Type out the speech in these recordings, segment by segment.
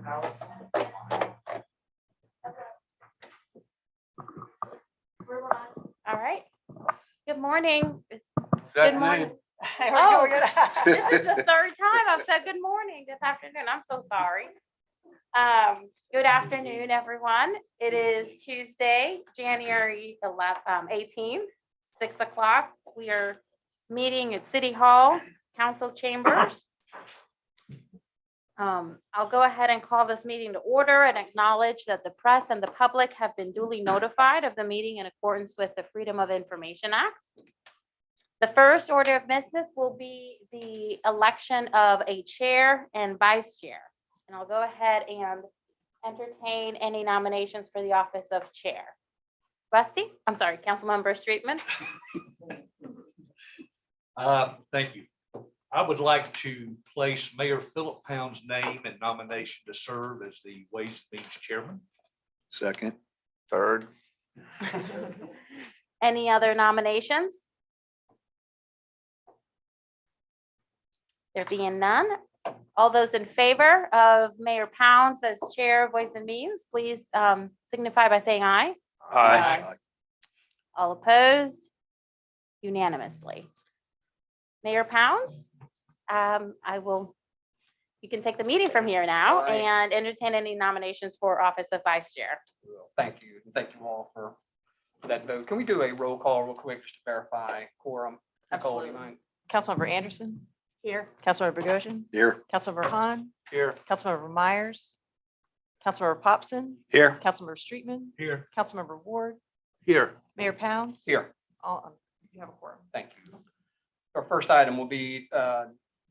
All right. Good morning. Good morning. Oh, This is the third time I've said good morning this afternoon. I'm so sorry. Good afternoon, everyone. It is Tuesday, January 18th, 6 o'clock. We are meeting at City Hall, Council Chambers. I'll go ahead and call this meeting to order and acknowledge that the press and the public have been duly notified of the meeting in accordance with the Freedom of Information Act. The first order of business will be the election of a chair and vice chair. And I'll go ahead and entertain any nominations for the office of chair. Councilmember Streetman. Thank you. I would like to place Mayor Philip Pound's name in nomination to serve as the Ways and Means Chairman. Second. Third. Any other nominations? There being none, all those in favor of Mayor Pounds as Chair of Ways and Means, please signify by saying aye. Aye. All opposed? Unanimously. Mayor Pounds, you can take the meeting from here now Aye. and entertain any nominations for office of vice chair. Thank you. And thank you all for that vote. Can we do a roll call real quick just to verify quorum? Nicole, do you mind? Councilmember Anderson. Here. Councilmember Bogosian. Here. Councilmember Hahn. Here. Councilmember Myers. Councilmember Popson. Here. Councilmember Streetman. Here. Councilmember Ward. Here. Mayor Pounds. Here. You have a quorum. Thank you. Our first item will be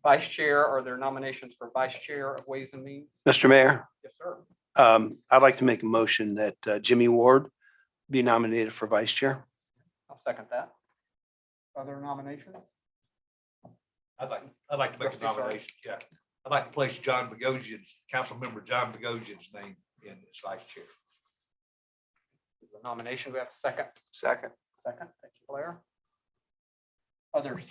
vice chair. Are there nominations for vice chair of Ways and Means? Mr. Mayor, Yes, sir. I'd like to make a motion that Jimmy Ward be nominated for vice chair. I'll second that. Other nominations? I'd like to make a Trustee, sorry. nomination. Yeah. I'd like to place Councilmember John Bogosian's name in as vice chair. The nomination, we have a second. Second. Second. Thank you, Blair. Others?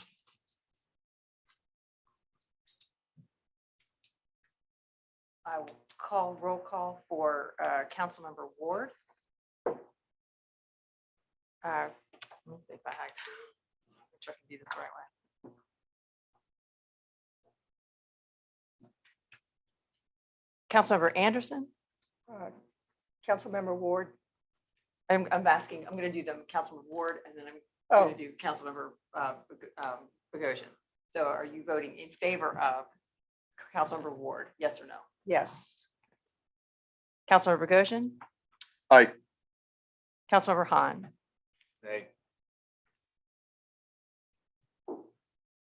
I will call roll call for Councilmember Ward. Let me see if I can do this the right way. Councilmember Anderson. Councilmember Ward. I'm asking, I'm going to do them Councilmember Ward and then I'm Oh, going to do Councilmember Bogosian. So are you voting in favor of Councilmember Ward? Yes or no? yes. Councilmember Bogosian. Aye. Councilmember Hahn. Nay.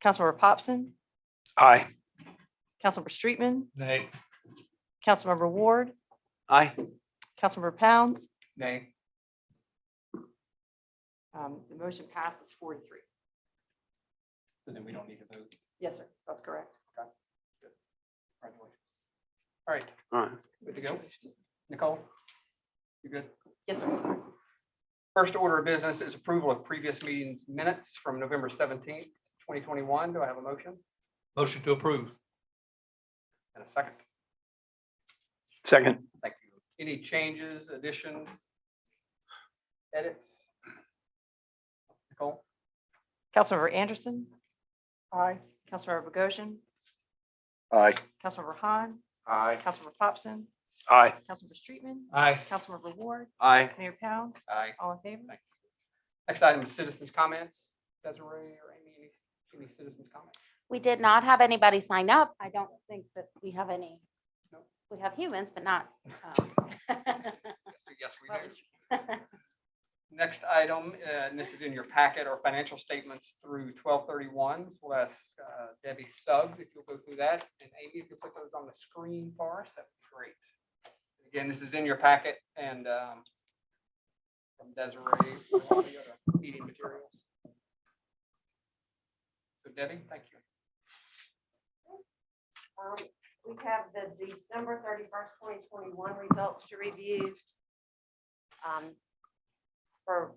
Councilmember Popson. Aye. Councilmember Streetman. Nay. Councilmember Ward. Aye. Councilmember Pounds. Nay. The motion passes 4-3. So then we don't need to vote. Yes, sir. That's correct. Congratulations. All right, All right. good to go. Nicole? You good? Yes, sir. First order of business is approval of previous meetings minutes from November 17th, 2021. Do I have a motion Motion to approve. and a second? Second. Thank you. Any changes, additions, edits? Nicole? Councilmember Anderson. Aye. Councilmember Bogosian. Aye. Councilmember Hahn. Aye. Councilmember Popson. Aye. Councilmember Streetman. Aye. Councilmember Ward. Aye. Mayor Pounds. Aye. All in favor? Thank you. Next item is citizens' comments. Desiree or Amy, any citizens' comments? We did not have anybody sign up. I don't think that we have any. Nope. We have humans, but not. Yes, we do. Next item, and this is in your packet, are financial statements through 12/31. So we'll ask Debbie Suggs if you'll go through that. And Amy, if you'll put those on the screen for us, that'd be great. Again, this is in your packet and from Desiree, for all the other meeting materials. So Debbie, thank you. We have the December 31st, 2021 results to review. For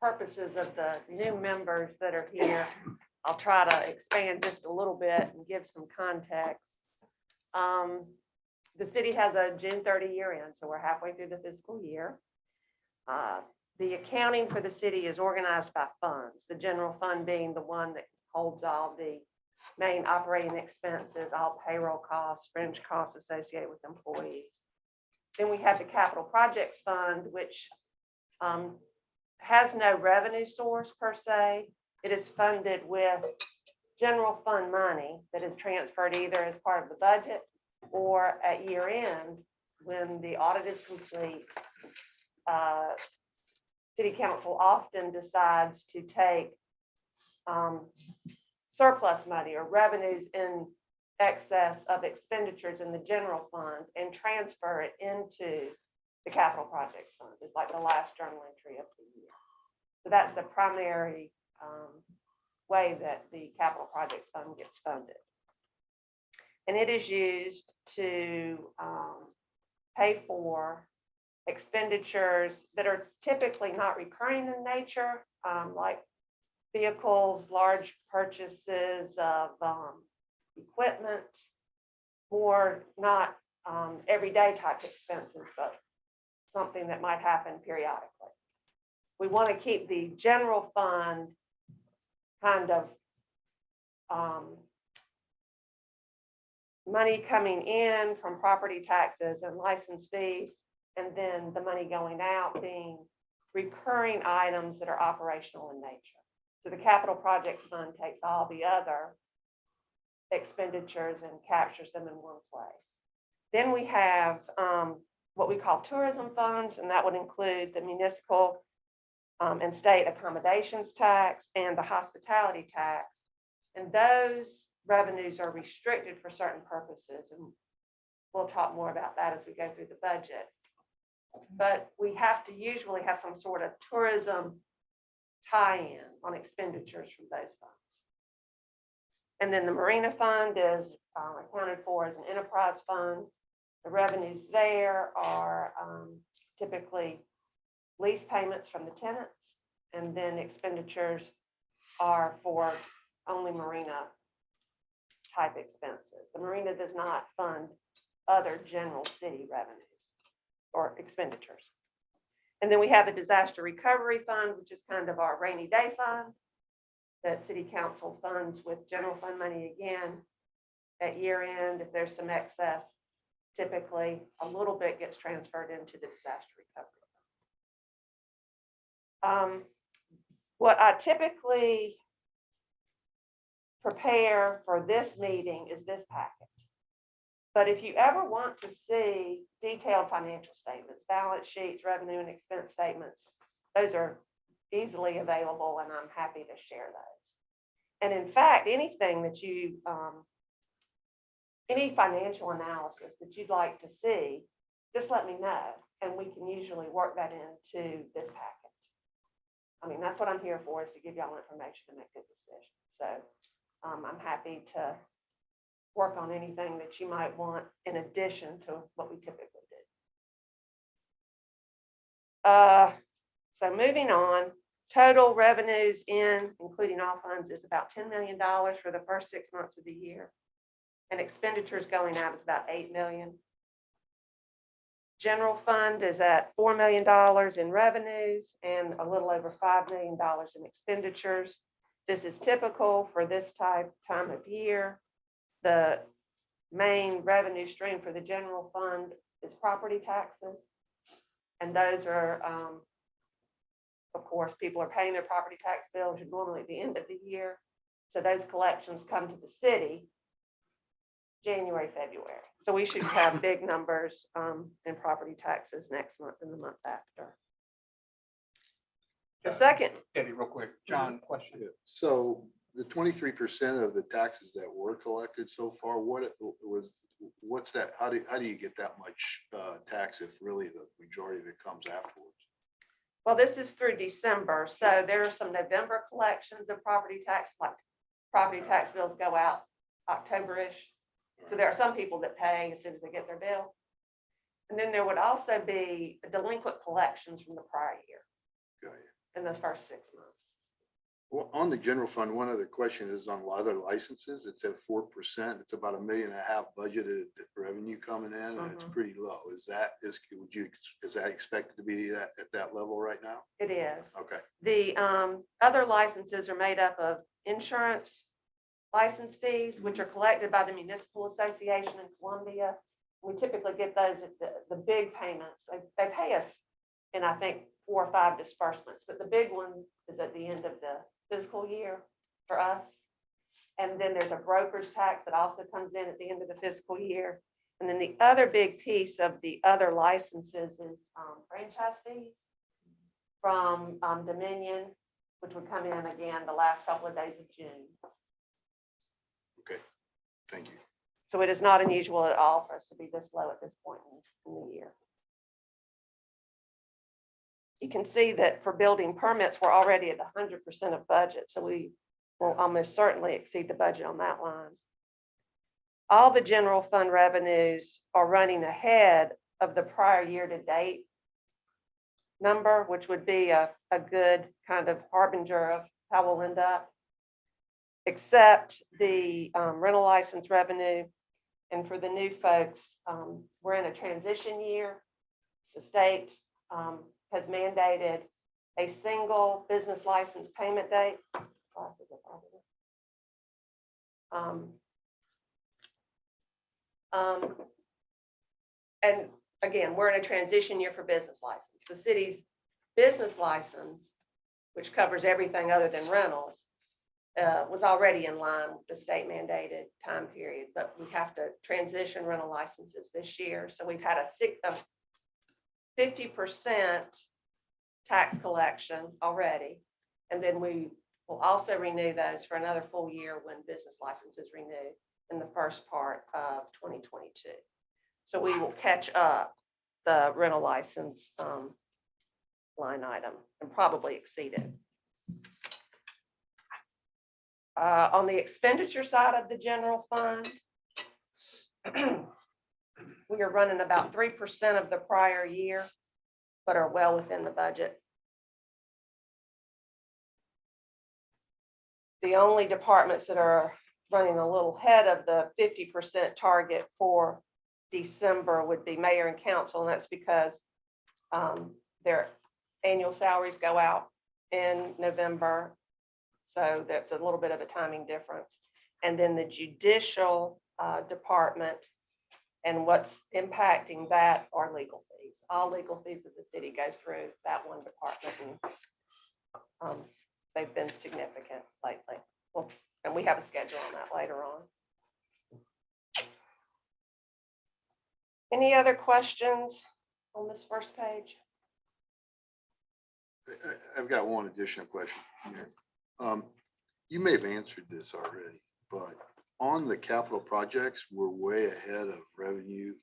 purposes of the new members that are here, I'll try to expand just a little bit and give some context. the city has a June 30 year end, so we're halfway through the fiscal year. The accounting for the city is organized by funds, the general fund being the one that holds all the main operating expenses, all payroll costs, fringe costs associated with employees. Then we have the capital projects fund, which has no revenue source per se. It is funded with general fund money that is transferred either as part of the budget or at year end, when the audit is complete. City council often decides to take surplus money or revenues in excess of expenditures in the general fund and transfer it into the capital projects fund. It's like the last journal entry of the year. So that's the primary way that the capital projects fund gets funded. And it is used to pay for expenditures that are typically not recurring in nature, like vehicles, large purchases of equipment, more not everyday type expenses, but something that might happen periodically. We want to keep the general fund kind of money coming in from property taxes and license fees, and then the money going out being recurring items that are operational in nature. So the capital projects fund takes all the other expenditures and captures them in one place. Then we have what we call tourism funds, and that would include the municipal and state accommodations tax and the hospitality tax. And those revenues are restricted for certain purposes. And we'll talk more about that as we go through the budget. But we have to usually have some sort of tourism tie-in on expenditures from those funds. And then the Marina Fund is accounted for as an enterprise fund. The revenues there are typically lease payments from the tenants, and then expenditures are for only marina type expenses. The marina does not fund other general city revenues or expenditures. And then we have the disaster recovery fund, which is kind of our rainy day fund that city council funds with general fund money again at year end. If there's some excess, typically a little bit gets transferred into the disaster recovery. What I typically prepare for this meeting is this packet. But if you ever want to see detailed financial statements, balance sheets, revenue and expense statements, those are easily available, and I'm happy to share those. And in fact, anything that you, any financial analysis that you'd like to see, just let me know, and we can usually work that into this packet. I mean, that's what I'm here for, is to give y'all information to make good decisions. So I'm happy to work on anything that you might want in addition to what we typically do. So moving on, total revenues including all funds, is about $10 million for the first 6 months of the year. And expenditures going out is about $8 million. General fund is at $4 million in revenues and a little over $5 million in expenditures. This is typical for this time of year. The main revenue stream for the general fund is property taxes. And those are, of course, people are paying their property tax bills normally at the end of the year. So those collections come to the city January, February. So we should have big numbers in property taxes next month and the month after. The second, Debbie, real quick, John, question. Yeah. So the 23% of the taxes that were collected so far, what's that? How do you get that much tax if really the majority of it comes afterwards? well, this is through December. So there are some November collections of property taxes, like property tax bills go out October-ish. So there are some people that pay as soon as they get their bill. And then there would also be delinquent collections from the prior year Got you. in those first 6 months. Well, on the general fund, one other question is on other licenses. It's at 4%. It's about $1.5 million budgeted revenue coming in, and it's pretty low. Is that expected to be at that level right now? It is. Okay. The other licenses are made up of insurance license fees, which are collected by the Municipal Association in Columbia. We typically get those at the big payments. They pay us in, I think, 4 or 5 disbursements, but the big one is at the end of the fiscal year for us. And then there's a broker's tax that also comes in at the end of the fiscal year. And then the other big piece of the other licenses is franchise fees from Dominion, which would come in again the last couple of days of June. Okay. Thank you. So it is not unusual at all for us to be this low at this point in the year. You can see that for building permits, we're already at 100% of budget, so we will almost certainly exceed the budget on that line. All the general fund revenues are running ahead of the prior year to date number, which would be a good kind of harbinger of how we'll end up, except the rental license revenue. And for the new folks, we're in a transition year. The state has mandated a single business license payment date. And again, we're in a transition year for business license. The city's business license, which covers everything other than rentals, was already in line with the state mandated time period, but we have to transition rental licenses this year. So we've had a 50% tax collection already. And then we will also renew those for another full year when business licenses renew in the first part of 2022. So we will catch up the rental license line item and probably exceed it. On the expenditure side of the general fund, we are running about 3% of the prior year, but are well within the budget. The only departments that are running a little ahead of the 50% target for December would be mayor and council, and that's because their annual salaries go out in November. So that's a little bit of a timing difference. And then the judicial department, and what's impacting that are legal fees. All legal fees of the city go through that one department, and they've been significant lately. Well, and we have a schedule on that later on. Any other questions on this first page? I've got one additional question here. You may have answered this already, but on the capital projects, we're way ahead of revenue.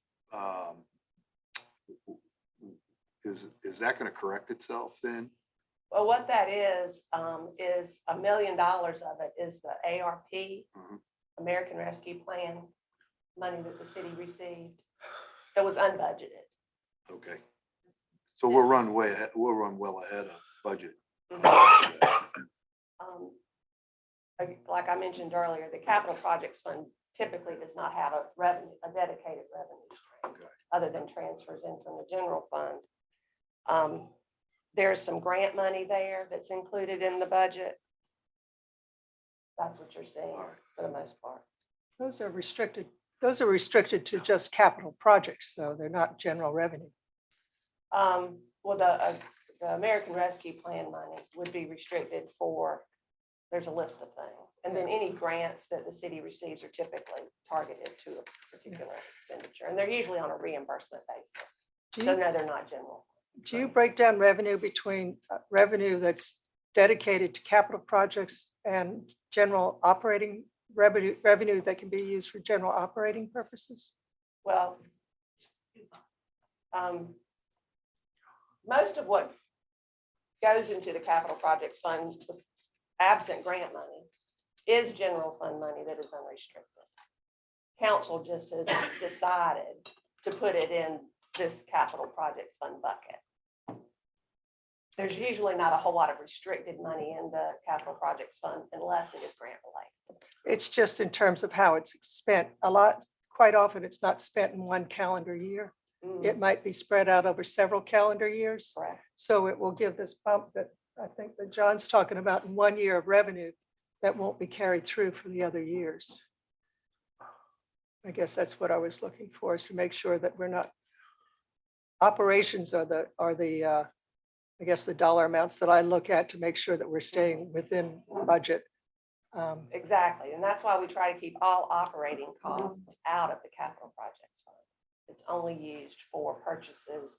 Is that going to correct itself then? Well, what that is $1 million of it is the ARP, American Rescue Plan money that the city received that was unbudgeted. Okay. So we'll run well ahead of budget. Like I mentioned earlier, the capital projects fund typically does not have a dedicated revenue stream, Okay. other than transfers in from the general fund. There's some grant money there that's included in the budget. That's what you're seeing for the most part. Those are restricted to just capital projects, though. They're not general revenue. Well, the American Rescue Plan money would be restricted for, there's a list of things. And then any grants that the city receives are typically targeted to a particular expenditure. And they're usually on a reimbursement basis. So no, they're not general. Do you break down revenue between revenue that's dedicated to capital projects and general operating revenue that can be used for general operating purposes? Well, most of what goes into the capital projects fund, absent grant money, is general fund money that is unrestricted. Council just has decided to put it in this capital projects fund bucket. there's usually not a whole lot of restricted money in the capital projects fund unless it is grant related. It's just in terms of how it's spent. Quite often, it's not spent in one calendar year. It might be spread out over several calendar years. Correct. So it will give this bump that I think that John's talking about in 1 year of revenue that won't be carried through for the other years. I guess that's what I was looking for, is to make sure that we're not, operations are the I guess the dollar amounts that I look at to make sure that we're staying within budget. Exactly, and that's why we try to keep all operating costs out of the capital projects fund. It's only used for purchases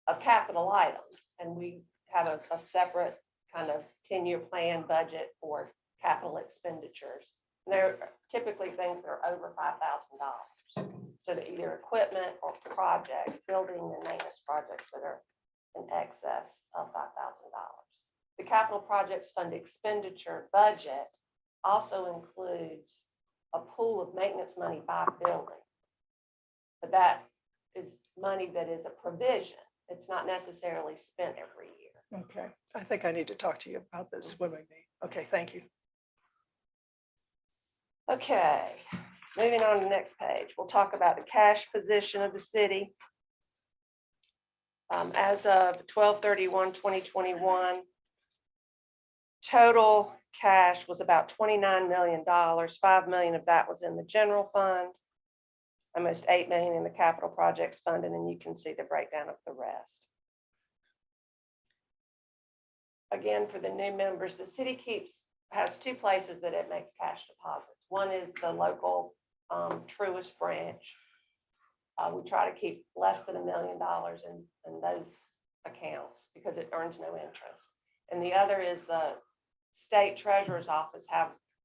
of capital items, and we have a separate kind of 10-year plan budget for capital expenditures. And they're typically things that are over $5,000. So that either equipment or projects, building and maintenance projects that are in excess of $5,000. The capital projects fund expenditure budget also includes a pool of maintenance money by building. But that is money that is a provision. It's not necessarily spent every year. Okay, I think I need to talk to you about this when we meet. Okay, thank you. Okay, moving on to the next page, we'll talk about the cash position of the city. As of 12/31/2021, total cash was about $29 million. $5 million of that was in the general fund, almost $8 million in the capital projects fund, and then you can see the breakdown of the rest. Again, for the new members, the city has two places that it makes cash deposits. One is the local Truist branch. We try to keep less than $1 million in those accounts because it earns no interest. And the other is the state treasurer's office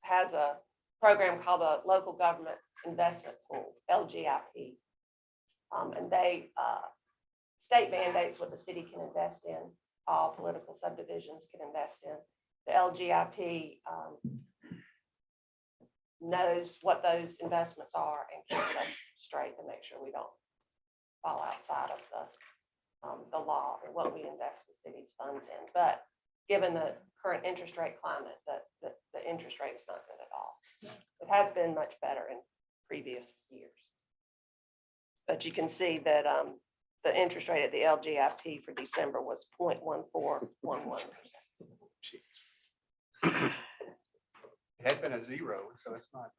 has a program called the Local Government Investment Pool, LGIP. And they, state mandates what the city can invest in. All political subdivisions can invest in. The LGIP knows what those investments are and keeps us straight to make sure we don't fall outside of the law or what we invest the city's funds in. But given the current interest rate climate, the interest rate is not good at all. It has been much better in previous years. But you can see that the interest rate at the LGIP for December was 0.1411%. It had been a zero, so it's not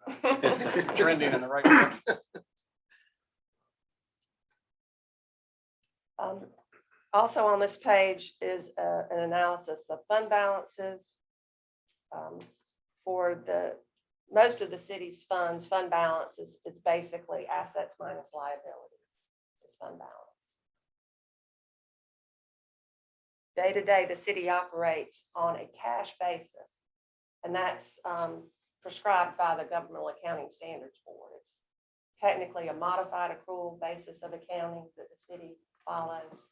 trending in the right direction. Also on this page is an analysis of fund balances. For most of the city's funds, fund balance is basically assets minus liabilities. It's fund balance. Day to day, the city operates on a cash basis, and that's prescribed by the Governmental Accounting Standards Board. It's technically a modified accrual basis of accounting that the city follows.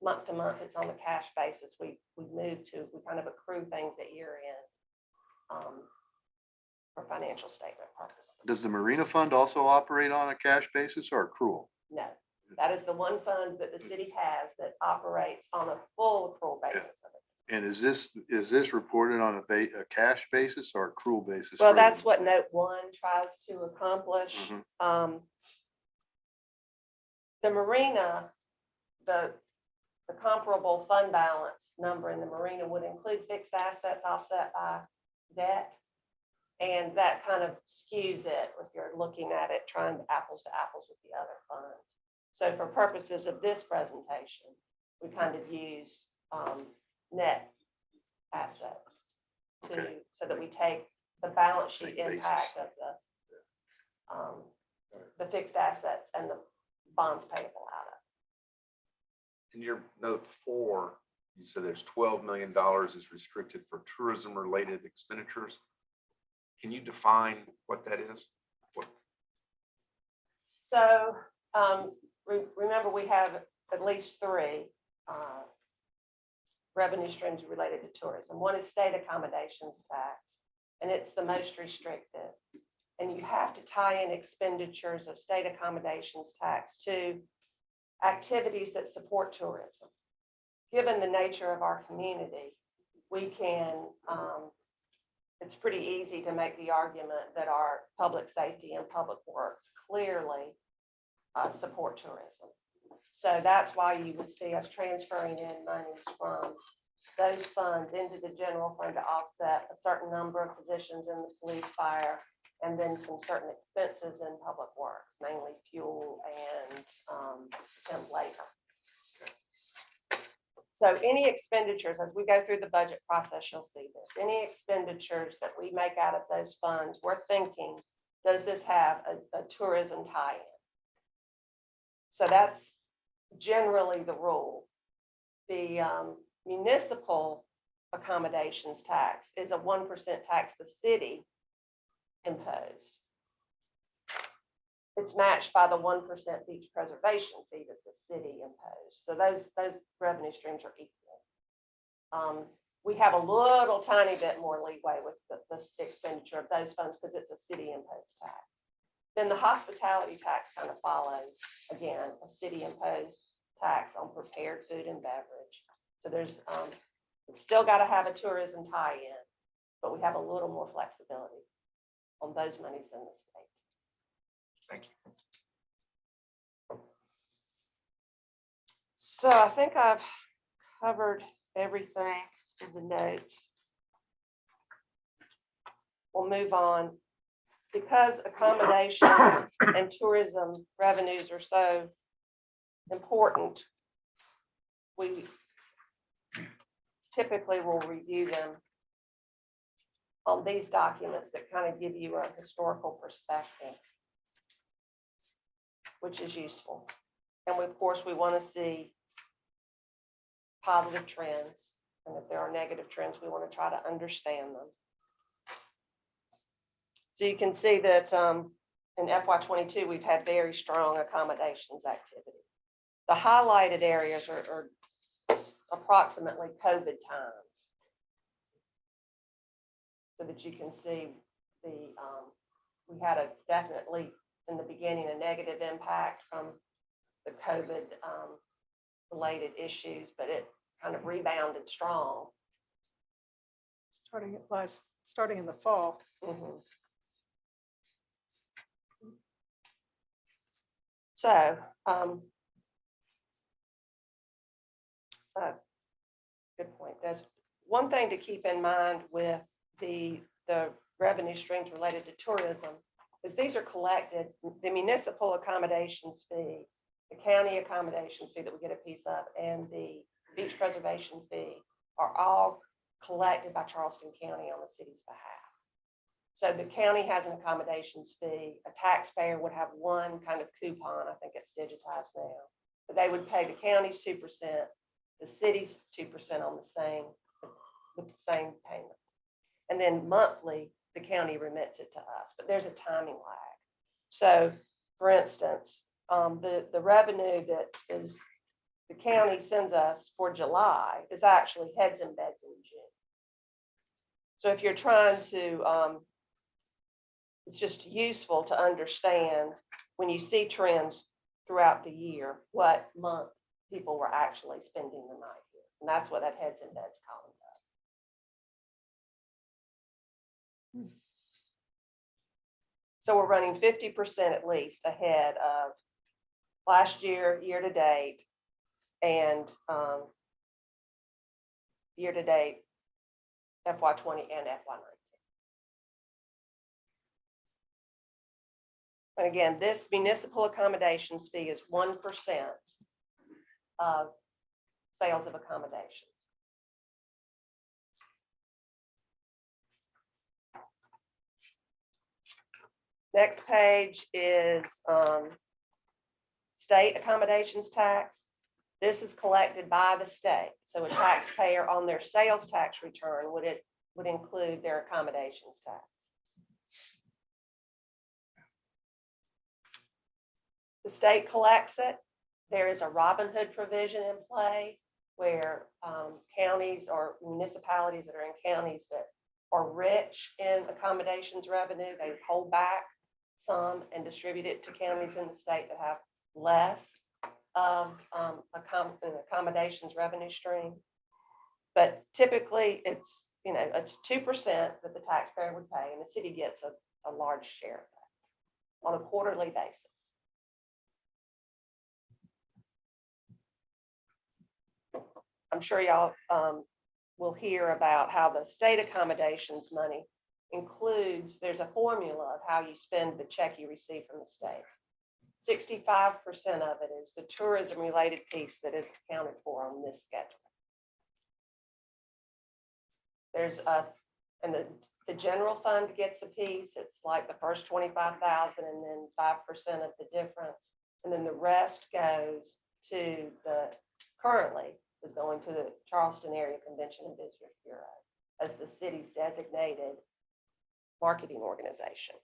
Month to month, it's on the cash basis. We kind of accrue things at year end for financial statement purposes. Does the Marina Fund also operate on a cash basis or accrual? No, that is the one fund that the city has that operates on a full accrual basis of it. And is this reported on a cash basis or accrual basis? Well, for that's the- what note 1 tries to accomplish. The Marina, the comparable fund balance number in the Marina would include fixed assets offset by debt. And that kind of skews it if you're looking at it, trying apples to apples with the other funds. So for purposes of this presentation, we kind of use net assets Okay. so that we take the balance sheet Same basis. impact of the fixed assets and the bonds payable out of. In your note 4, you said there's $12 million is restricted for tourism-related expenditures. Can you define what that is? So remember, we have at least 3 revenue streams related to tourism. One is state accommodations tax, and it's the most restricted. And you have to tie in expenditures of state accommodations tax to activities that support tourism. given the nature of our community, we can, it's pretty easy to make the argument that our public safety and public works clearly support tourism. So that's why you would see us transferring in monies from those funds into the general fund to offset a certain number of positions in the police, fire, and then some certain expenses in public works, mainly fuel and temp labor. So any expenditures, as we go through the budget process, you'll see this, any expenditures that we make out of those funds, we're thinking, does this have a tourism tie-in? So that's generally the rule. The municipal accommodations tax is a 1% tax the city imposed. It's matched by the 1% beach preservation fee that the city imposed. So those revenue streams are equal. We have a little tiny bit more leeway with the expenditure of those funds because it's a city imposed tax. Then the hospitality tax kind of follows, again, a city imposed tax on prepared food and beverage. So there's, it's still got to have a tourism tie-in, but we have a little more flexibility on those monies than the state. Thank you. So I think I've covered everything in the notes. We'll move on. Because accommodations and tourism revenues are so important, we typically will review them on these documents that kind of give you a historical perspective, which is useful. And of course, we want to see positive trends. And if there are negative trends, we want to try to understand them. So you can see that in FY22, we've had very strong accommodations activity. The highlighted areas are approximately COVID times. So that you can see we had a definitely in the beginning a negative impact from the COVID related issues, but it kind of rebounded strong. Starting in the fall. Mhm. So, good point. There's one thing to keep in mind with the revenue streams related to tourism is these are collected, the municipal accommodations fee, the county accommodations fee that we get a piece of, and the beach preservation fee are all collected by Charleston County on the city's behalf. So the county has an accommodations fee. A taxpayer would have one kind of coupon. I think it's digitized now, but they would pay the county's 2%, the city's 2% on with the same payment. And then monthly, the county remits it to us, but there's a timing lag. So for instance, the revenue that is the county sends us for July is actually heads and beds in June. So if you're trying to, it's just useful to understand when you see trends throughout the year, what month people were actually spending the night here. And that's what that heads and beds column does. So we're running 50% at least ahead of last year, year to date, and year to date FY20 and FY19. And again, this municipal accommodations fee is 1% of sales of accommodations. Next page is state accommodations tax. This is collected by the state. So a taxpayer on their sales tax return would include their accommodations tax. The state collects it. There is a Robin Hood provision in play where counties or municipalities that are in counties that are rich in accommodations revenue, they hold back some and distribute it to counties in the state that have less of an accommodations revenue stream. But typically, it's, it's 2% that the taxpayer would pay, and the city gets a large share of that on a quarterly basis. I'm sure y'all will hear about how the state accommodations money includes, there's a formula of how you spend the check you receive from the state. 65% of it is the tourism-related piece that is accounted for on this schedule. There's and the general fund gets a piece. It's like the first 25,000 and then 5% of the difference. And then the rest goes to currently is going to the Charleston Area Convention and Visitors Bureau as the city's designated marketing organization.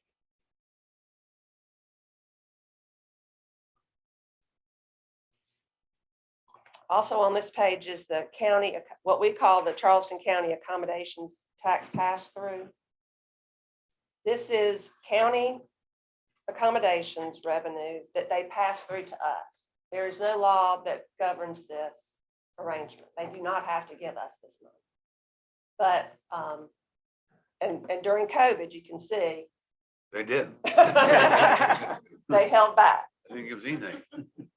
Also on this page is the county, what we call the Charleston County Accommodations Tax pass-through. This is county accommodations revenue that they pass through to us. There is no law that governs this arrangement. They do not have to give us this money. But, and during COVID, you can see They did. they held back. They didn't give us anything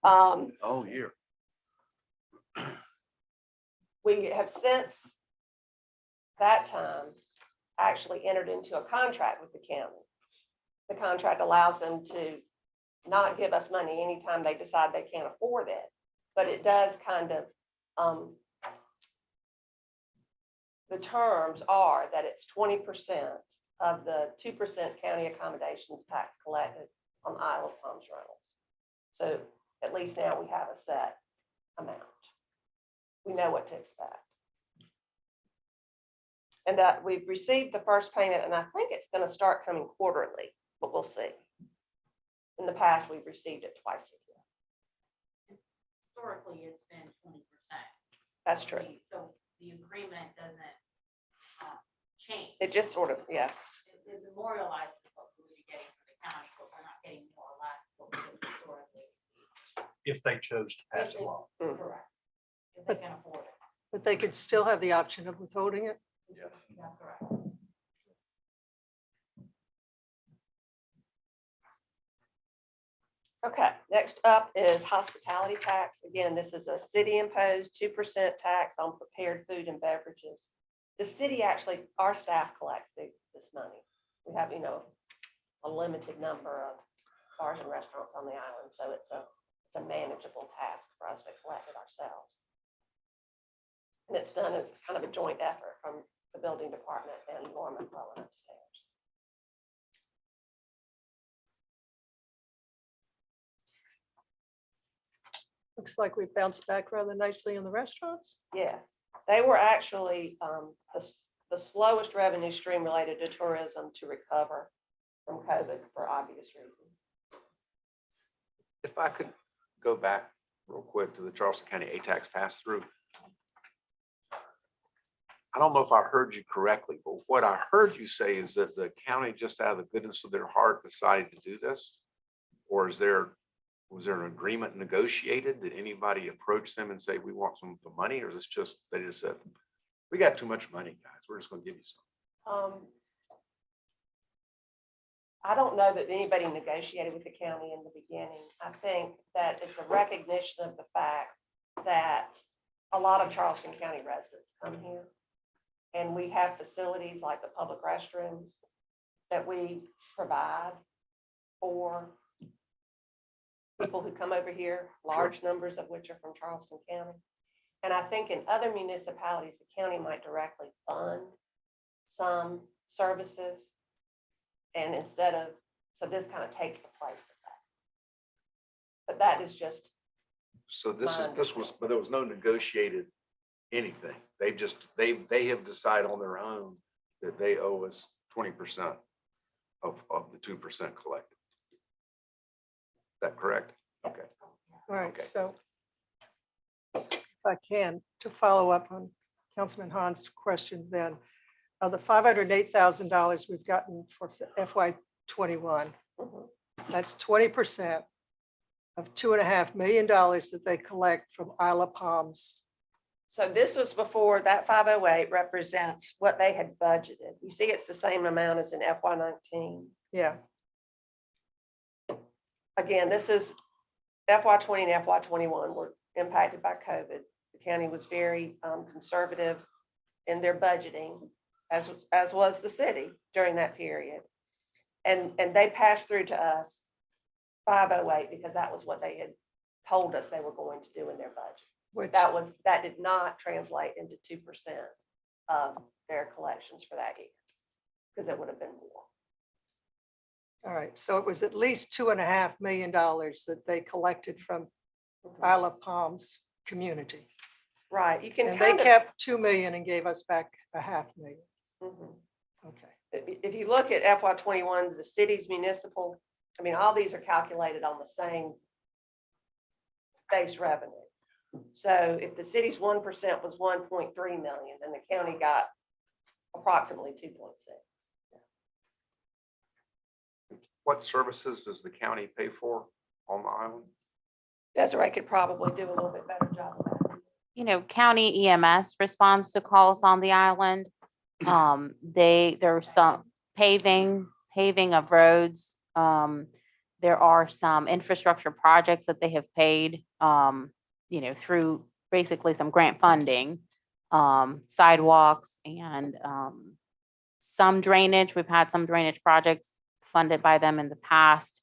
Um, year. We have since that time actually entered into a contract with the county. The contract allows them to not give us money anytime they decide they can't afford it, but it does kind of, the terms are that it's 20% of the 2% county accommodations tax collected on Isle of Palms rentals. So at least now we have a set amount. We know what to expect. And that we've received the first payment, and I think it's going to start coming quarterly, but we'll see. In the past, we've received it twice a year. Historically, it's been 20%. That's true. So the agreement doesn't change. It just sort of, yeah. It memorializes what we were getting from the county, but we're not getting more or less what we would historically receive. If they chose to pass a law. Correct. If they can afford it. But they could still have the option of withholding it. That's correct. Okay, next up is hospitality tax. Again, this is a city-imposed 2% tax on prepared food and beverages. The city actually, our staff collects this money. We have, a limited number of bars and restaurants on the island, so it's a manageable task for us to collect it ourselves. And it's done as kind of a joint effort from the building department and Laura McClellan upstairs. Looks like we bounced back rather nicely in the restaurants. Yes, they were actually the slowest revenue stream related to tourism to recover from COVID for obvious reasons. If I could go back real quick to the Charleston County A-tax pass-through. I don't know if I heard you correctly, but what I heard you say is that the county, just out of the goodness of their heart, decided to do this? Or was there an agreement negotiated? Did anybody approach them and say, we want some of the money? Or is this just, they just said, we got too much money, guys, we're just gonna give you some? I don't know that anybody negotiated with the county in the beginning. I think that it's a recognition of the fact that a lot of Charleston County residents come here. And we have facilities like the public restrooms that we provide for people who come over here, large numbers of which are from Charleston County. And I think in other municipalities, the county might directly fund some services. And so this kind of takes the place of that. But that is just. So but there was no negotiated anything. They have decided on their own that they owe us 20% of the 2% collected. Is that correct? Okay. All right, Okay. so if I can, to follow up on Councilman Hahn's question then, of the $508,000 we've gotten for FY '21, Mhm. that's 20%. of $2.5 million that they collect from Isle of Palms. So this was before, that 508 represents what they had budgeted. You see, it's the same amount as in FY19. Yeah, Again, this is FY20 and FY21 were impacted by COVID. The county was very conservative in their budgeting, as was the city during that period. And they passed through to us 508 because that was what they had told us they were going to do in their budget. which, That did not translate into 2% of their collections for that year, because it would have been more. all right, so it was at least $2.5 million that they collected from Isle of Palms community. Right, you can And they kind of, kept 2 million and gave us back $500,000. Mhm. Okay, If you look at FY21, the city's municipal, I mean, all these are calculated on the same base revenue. So if the city's 1% was 1.3 million, then the county got approximately 2.6. What services does the county pay for on the island? Desiree could probably do a little bit better job of that. You know, county EMS responds to calls on the island. There's some paving of roads. There are some infrastructure projects that they have paid, you know, through basically some grant funding, sidewalks and, some drainage. We've had some drainage projects funded by them in the past.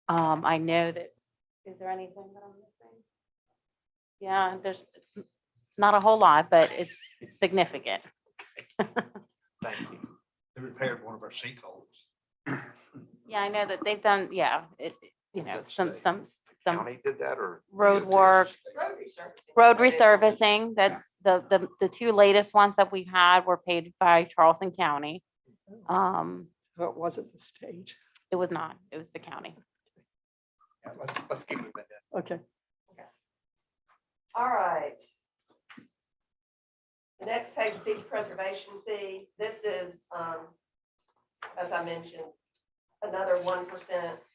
I know that, is there anything that I'm missing? Yeah, it's not a whole lot, but it's significant. Thank you. They repaired one of our sinkholes. Yeah, I know that they've done, yeah, you know, That's some County did that or? road work, Road resurfacing. road resurfacing. That's the two latest ones that we've had were paid by Charleston County. so it wasn't the state. It was not, it was the county. Yeah, let's keep moving then. Okay, All right. The next page, beach preservation fee. This is, as I mentioned, another 1%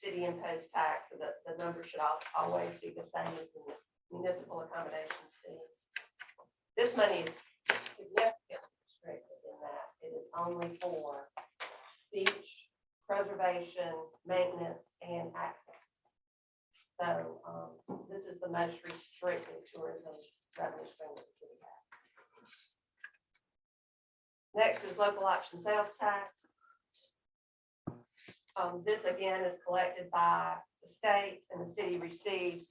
city imposed tax. So the number should always be the same as the municipal accommodations fee. This money is significantly restricted in that it is only for beach preservation, maintenance, and access. So this is the most restricted tourism revenue stream that the city has. Next is local option sales tax. This again is collected by the state, and the city receives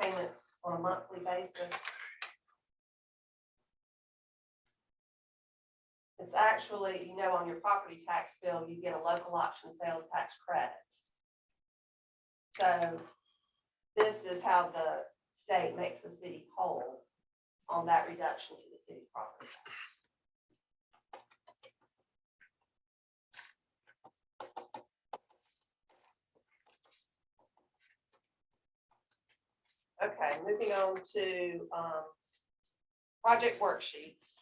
payments on a monthly basis. It's actually, you know, on your property tax bill, you get a local option sales tax credit. So this is how the state makes the city whole on that reduction to the city property tax. Okay, moving on to project worksheets.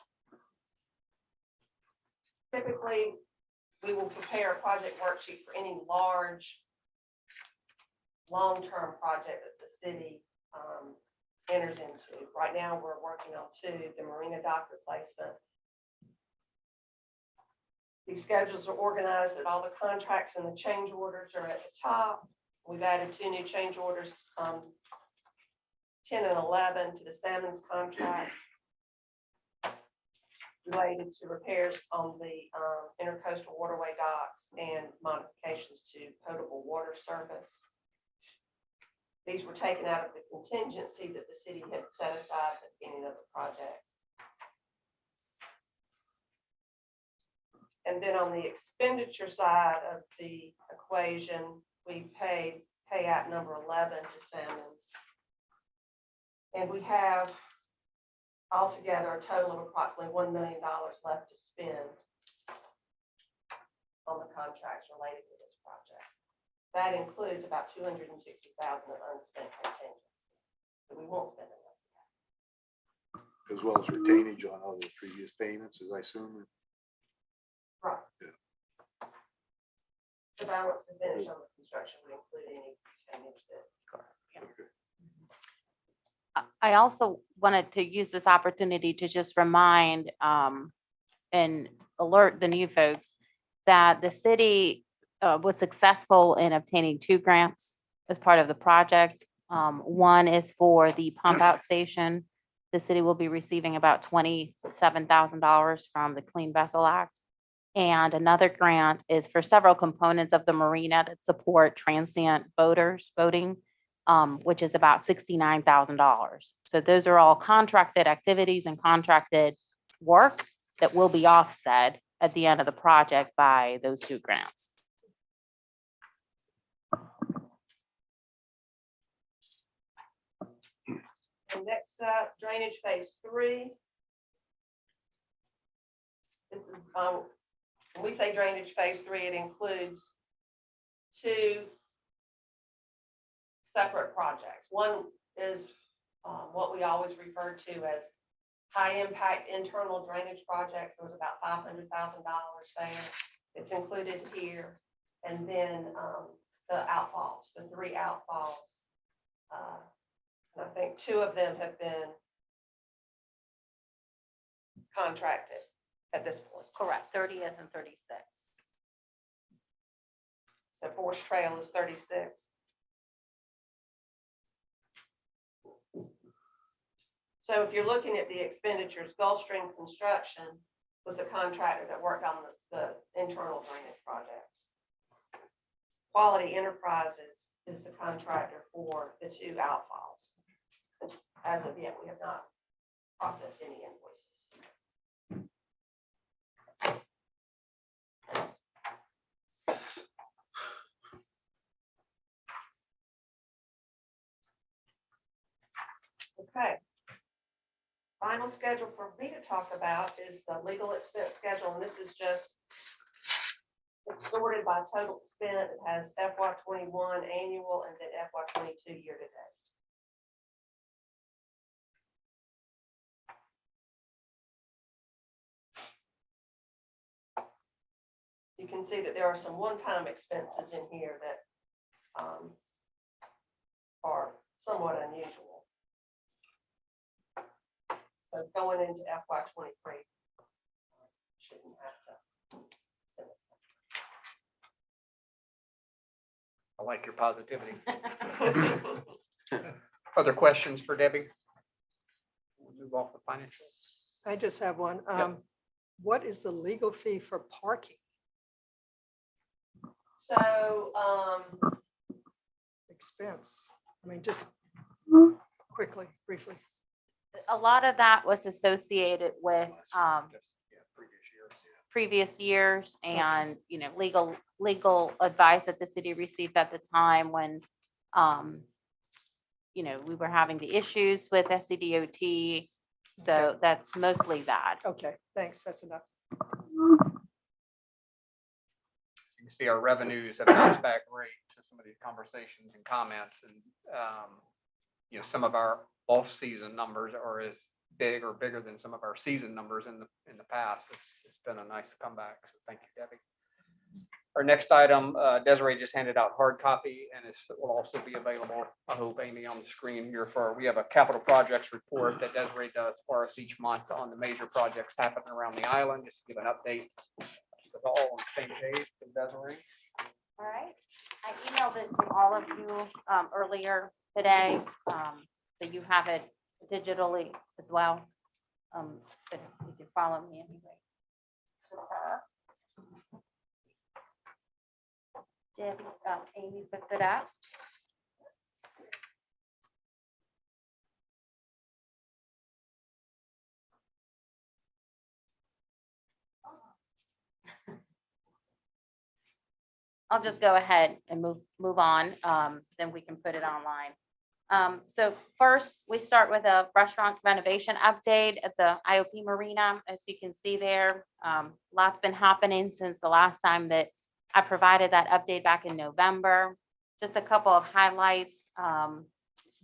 Typically, we will prepare a project worksheet for any large, long-term project that the city enters into. Right now, we're working on two, the Marina Dock replacement. These schedules are organized that all the contracts and the change orders are at the top. We've added two new change orders, 10 and 11 to the Salmons contract related to repairs on the intercoastal waterway docks and modifications to potable water service. These were taken out of the contingency that the city had set aside at the beginning of the project. And then on the expenditure side of the equation, we pay out number 11 to Salmons. And we have altogether a total of approximately $1 million left to spend on the contracts related to this project. That includes about $260,000 of unspent contingency. So we won't spend enough. As well as retainage on all the previous payments, as I assume. Right. Yeah. The balance to finish on the construction would include any retainage that. I also wanted to use this opportunity to just remind and alert the new folks that the city was successful in obtaining 2 grants as part of the project. One is for the pump out station. The city will be receiving about $27,000 from the Clean Vessel Act. And another grant is for several components of the marina that support transient boating, which is about $69,000. So those are all contracted activities and contracted work that will be offset at the end of the project by those 2 grants. And next up, drainage phase 3. This is, when we say drainage phase 3, it includes 2 separate projects. One is what we always refer to as high impact internal drainage projects. There was about $500,000 there. It's included here. And then the outfalls, the 3 outfalls. And I think 2 of them have been contracted at this point. Correct, 30th and 36th. So Forest Trail is 36. So if you're looking at the expenditures, Gulfstream Construction was the contractor that worked on the internal drainage projects. Quality Enterprises is the contractor for the 2 outfalls. As of yet, we have not processed any invoices. Okay. Final schedule for me to talk about is the legal expense schedule, and this is just it's sorted by total spent. It has FY '21 annual and then FY '22 year to date. You can see that there are some one-time expenses in here that are somewhat unusual. So going into FY '23, shouldn't have to spend I like your positivity. this. Other questions for Debbie? We'll move off the financials. I just have one. Yep. What is the legal fee for parking? So, Expense? I mean, just quickly, briefly. A lot of that was associated with previous years and, legal advice that the city received at the time when, we were having the issues with SCDOT. So that's mostly that. Okay, thanks. That's enough. You can see our revenues have bounced back great to some of these conversations and comments, and some of our off-season numbers are as big or bigger than some of our season numbers in the past. It's been a nice comeback. So thank you, Debbie. Our next item, Desiree just handed out hard copy, and it will also be available, I hope, Amy, on the screen here we have a capital projects report that Desiree does for us each month on the major projects happening around the island, just to give an update. It's all on the same page from Desiree. All right. I emailed it to all of you earlier today, so you have it digitally as well. But you can follow me anyway. Debbie, Amy puts it up. I'll just go ahead and move on, then we can put it online. So first, we start with a restaurant renovation update at the IOP Marina. As you can see there, lots been happening since the last time that I provided that update back in November. Just a couple of highlights.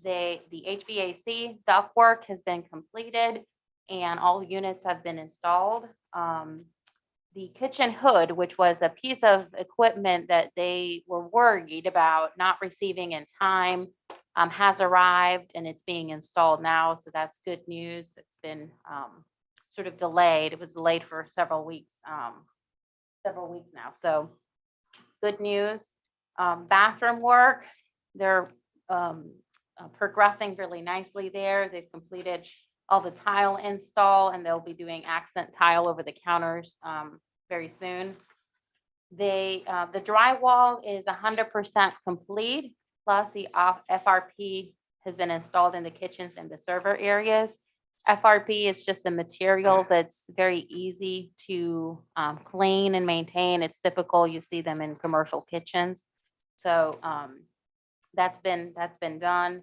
The HVAC ductwork has been completed and all units have been installed. the kitchen hood, which was a piece of equipment that they were worried about not receiving in time, has arrived and it's being installed now. So that's good news. It's been sort of delayed. It was delayed for several weeks now. So good news. Bathroom work, they're progressing really nicely there. They've completed all the tile install and they'll be doing accent tile over the counters very soon. The drywall is 100% complete, plus the FRP has been installed in the kitchens and the server areas. FRP is just a material that's very easy to clean and maintain. It's typical, you see them in commercial kitchens. So that's been done.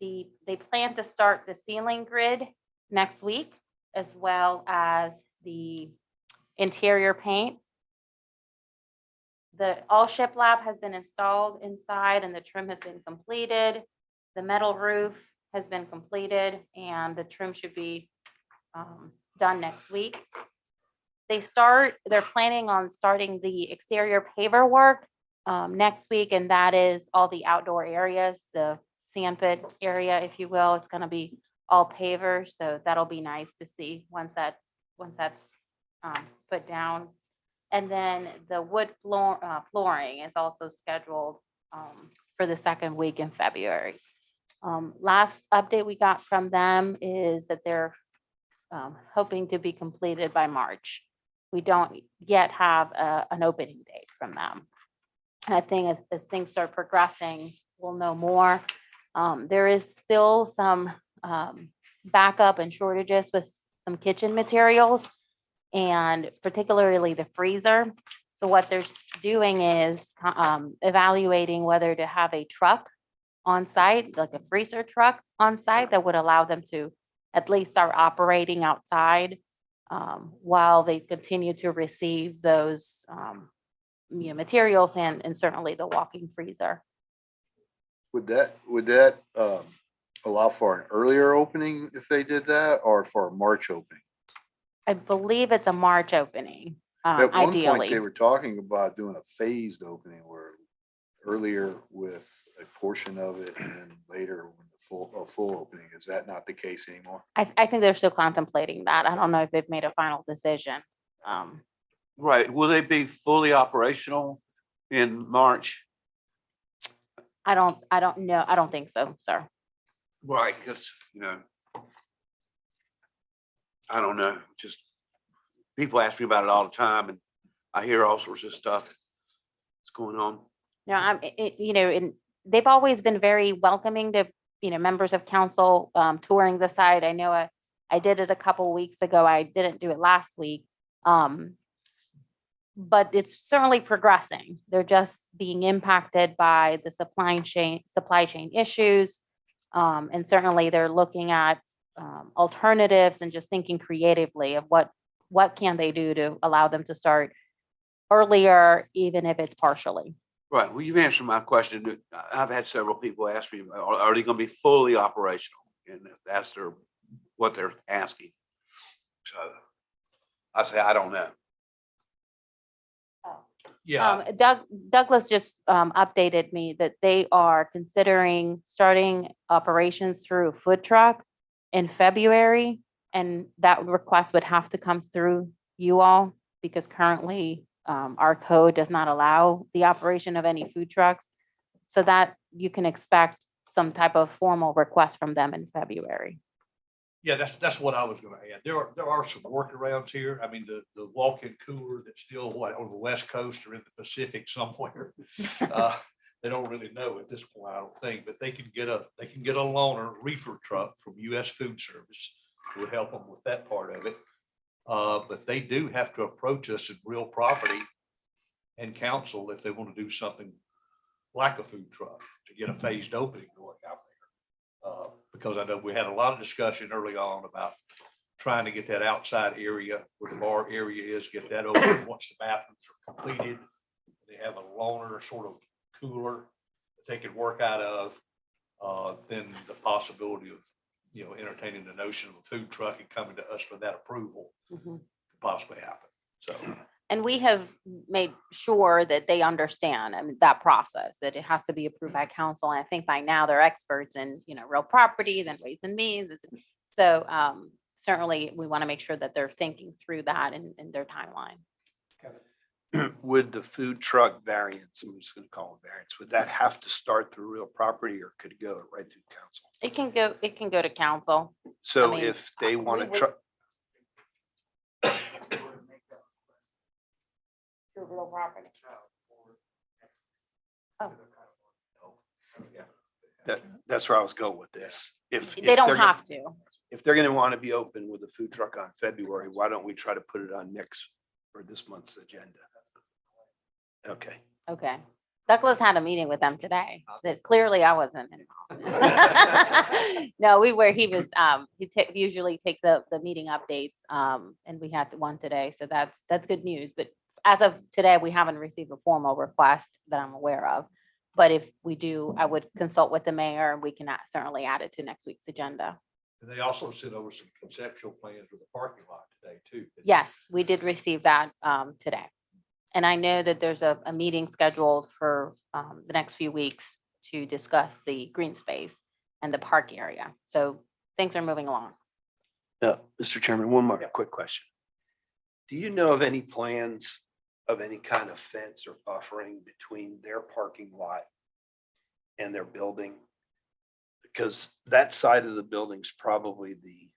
They plan to start the ceiling grid next week, as well as the interior paint. The all shiplap has been installed inside and the trim has been completed. The metal roof has been completed and the trim should be done next week. They're planning on starting the exterior paver work next week, and that is all the outdoor areas, the sandpit area, if you will. It's gonna be all pavers, so that'll be nice to see once that's put down. And then the wood flooring is also scheduled for the second week in February. Last update we got from them is that they're hoping to be completed by March. We don't yet have an opening date from them. I think as things start progressing, we'll know more. There is still some backup and shortages with some kitchen materials, and particularly the freezer. So what they're doing is evaluating whether to have a truck on site, like a freezer truck on site that would allow them to at least start operating outside while they continue to receive those materials and certainly the walk-in freezer. Would that allow for an earlier opening if they did that, or for a March opening? I believe it's a March opening, At one point, they ideally. were talking about doing a phased opening where earlier with a portion of it and then later when a full opening. Is that not the case anymore? I think they're still contemplating that. I don't know if they've made a final decision. Right, will they be fully operational in March? I don't know. I don't think so, sir. Right, because, I don't know, just people ask me about it all the time and I hear all sorts of stuff that's going on. No, and they've always been very welcoming to, members of council touring the site. I know I did it a couple weeks ago. I didn't do it last week. But it's certainly progressing. They're just being impacted by the supply chain issues. And certainly they're looking at alternatives and just thinking creatively of what can they do to allow them to start earlier, even if it's partially. Right, well, you've answered my question. I've had several people ask me, are they going to be fully operational? And that's what they're asking. So I say, I don't know. Yeah, Douglas just updated me that they are considering starting operations through a food truck in February. And that request would have to come through you all because currently our code does not allow the operation of any food trucks. So that you can expect some type of formal request from them in February. yeah, that's what I was gonna add. There are some workarounds here. I mean, the walk-in cooler that's still on the West Coast or in the Pacific somewhere. They don't really know at this point, I don't think, but they can get a loaner reefer truck from US Food Service. It would help them with that part of it. But they do have to approach us in real property and council if they want to do something like a food truck to get a phased opening going out there. Because I know we had a lot of discussion early on about trying to get that outside area where the bar area is, get that open once the bathrooms are completed. They have a loaner sort of cooler that they could work out of. Then the possibility of, entertaining the notion of a food truck and coming to us for that approval could possibly happen. So, And we have made sure that they understand, I mean, that process, that it has to be approved by council. And I think by now they're experts in, real property, then ways and means. So certainly we want to make sure that they're thinking through that in their timeline. would the food truck variance, I'm just gonna call it variance, would that have to start through real property or could it go right through council? It can go to council. So mean, if they we want to would- try, To real property. Oh. that's where I was going with this. If They if don't they're gonna- have to. If they're gonna want to be open with a food truck on February, why don't we try to put it on next or this month's agenda? Okay, Okay. Douglas had a meeting with them today that clearly I wasn't involved. No, he was, he usually takes the meeting updates, and we had one today, so that's good news. But as of today, we haven't received a formal request that I'm aware of. But if we do, I would consult with the mayor and we can certainly add it to next week's agenda. And they also sent over some conceptual plans for the parking lot today too. Yes, we did receive that today. And I know that there's a meeting scheduled for the next few weeks to discuss the green space and the park area. So things are moving along. Mr. Chairman, one more quick question. Do you know of any plans of any kind of fence or buffering between their parking lot and their building? Because that side of the building's probably the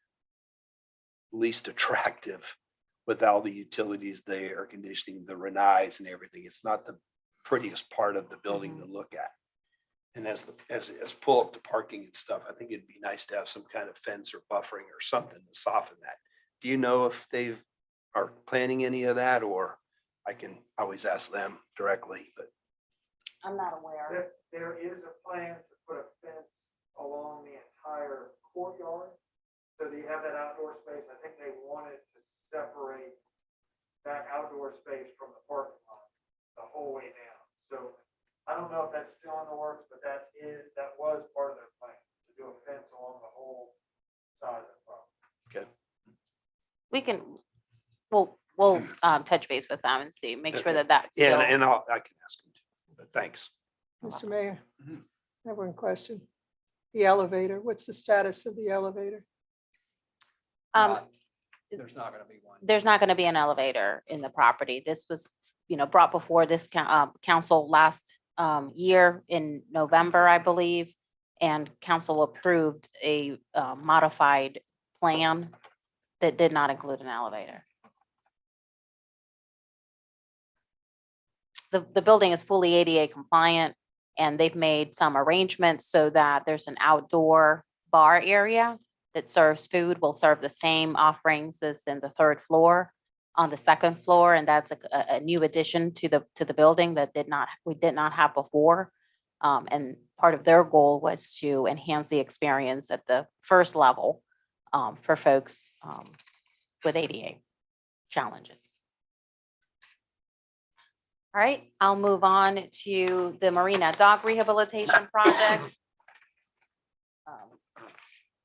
least attractive with all the utilities, the air conditioning, the Renais and everything. It's not the prettiest part of the building to look at. And as pull up the parking and stuff, I think it'd be nice to have some kind of fence or buffering or something to soften that. Do you know if are planning any of that, or I can always ask them directly, but I'm not aware. There is a plan to put a fence along the entire courtyard. So that you have that outdoor space. I think they wanted to separate that outdoor space from the parking lot the whole way down. So I don't know if that's still in the works, but that was part of their plan, to do a fence along the whole side of the property. okay. We can, we'll touch base with them and see, make sure Okay. that that's Yeah, still. and I can ask them too, but thanks. Mr. Mayor, Mhm. I have one question. The elevator, what's the status of the elevator? There's not gonna be one. There's not going to be an elevator in the property. This was, brought before this council last year in November, I believe. And council approved a modified plan that did not include an elevator. The building is fully ADA compliant, and they've made some arrangements so that there's an outdoor bar area that serves food, will serve the same offerings as in the third floor on the second floor. And that's a new addition to the building that we did not have before. And part of their goal was to enhance the experience at the first level for folks with ADA challenges. All right, I'll move on to the Marina Dog Rehabilitation Project.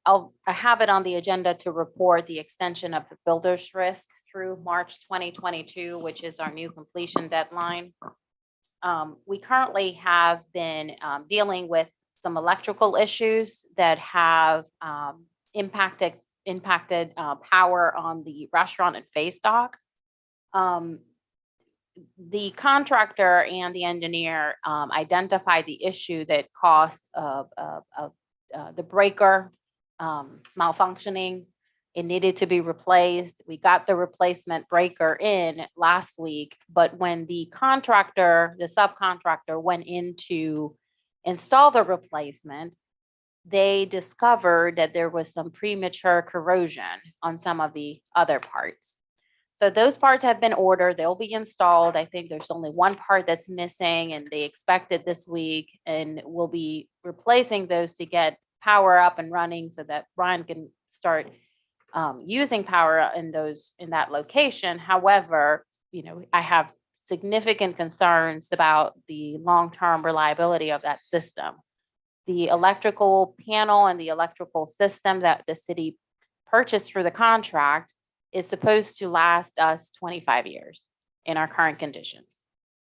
I have it on the agenda to report the extension of the builder's risk through March 2022, which is our new completion deadline. We currently have been dealing with some electrical issues that have impacted power on the restaurant and face dock. The contractor and the engineer identified the issue that caused the breaker malfunctioning. It needed to be replaced. We got the replacement breaker in last week, but when the subcontractor went in to install the replacement, they discovered that there was some premature corrosion on some of the other parts. So those parts have been ordered. They'll be installed. I think there's only one part that's missing, and they expect it this week, and we'll be replacing those to get power up and running so that Brian can start using power in that location. However, I have significant concerns about the long-term reliability of that system. The electrical panel and the electrical system that the city purchased through the contract is supposed to last us 25 years in our current conditions.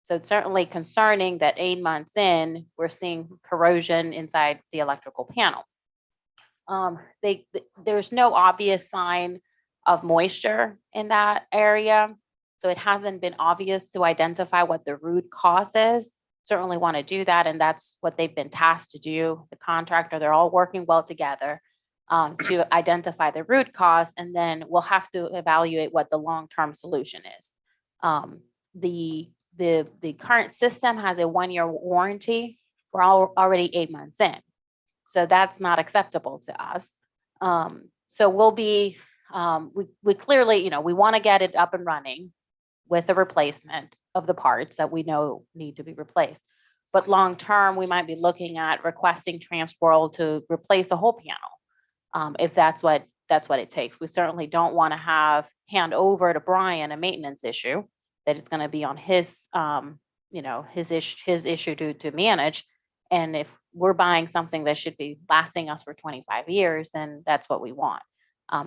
So it's certainly concerning that 8 months in, we're seeing corrosion inside the electrical panel. There's no obvious sign of moisture in that area. So it hasn't been obvious to identify what the root cause is. Certainly want to do that, and that's what they've been tasked to do. The contractor, they're all working well together to identify the root cause, and then we'll have to evaluate what the long-term solution is. The current system has a 1-year warranty. We're already 8 months in. So that's not acceptable to us. So we'll be, we clearly, we want to get it up and running with a replacement of the parts that we know need to be replaced. But long-term, we might be looking at requesting Transworld to replace the whole panel, if that's what it takes. We certainly don't want to hand over to Brian a maintenance issue that it's going to be on his, his issue to manage. And if we're buying something that should be lasting us for 25 years, then that's what we want.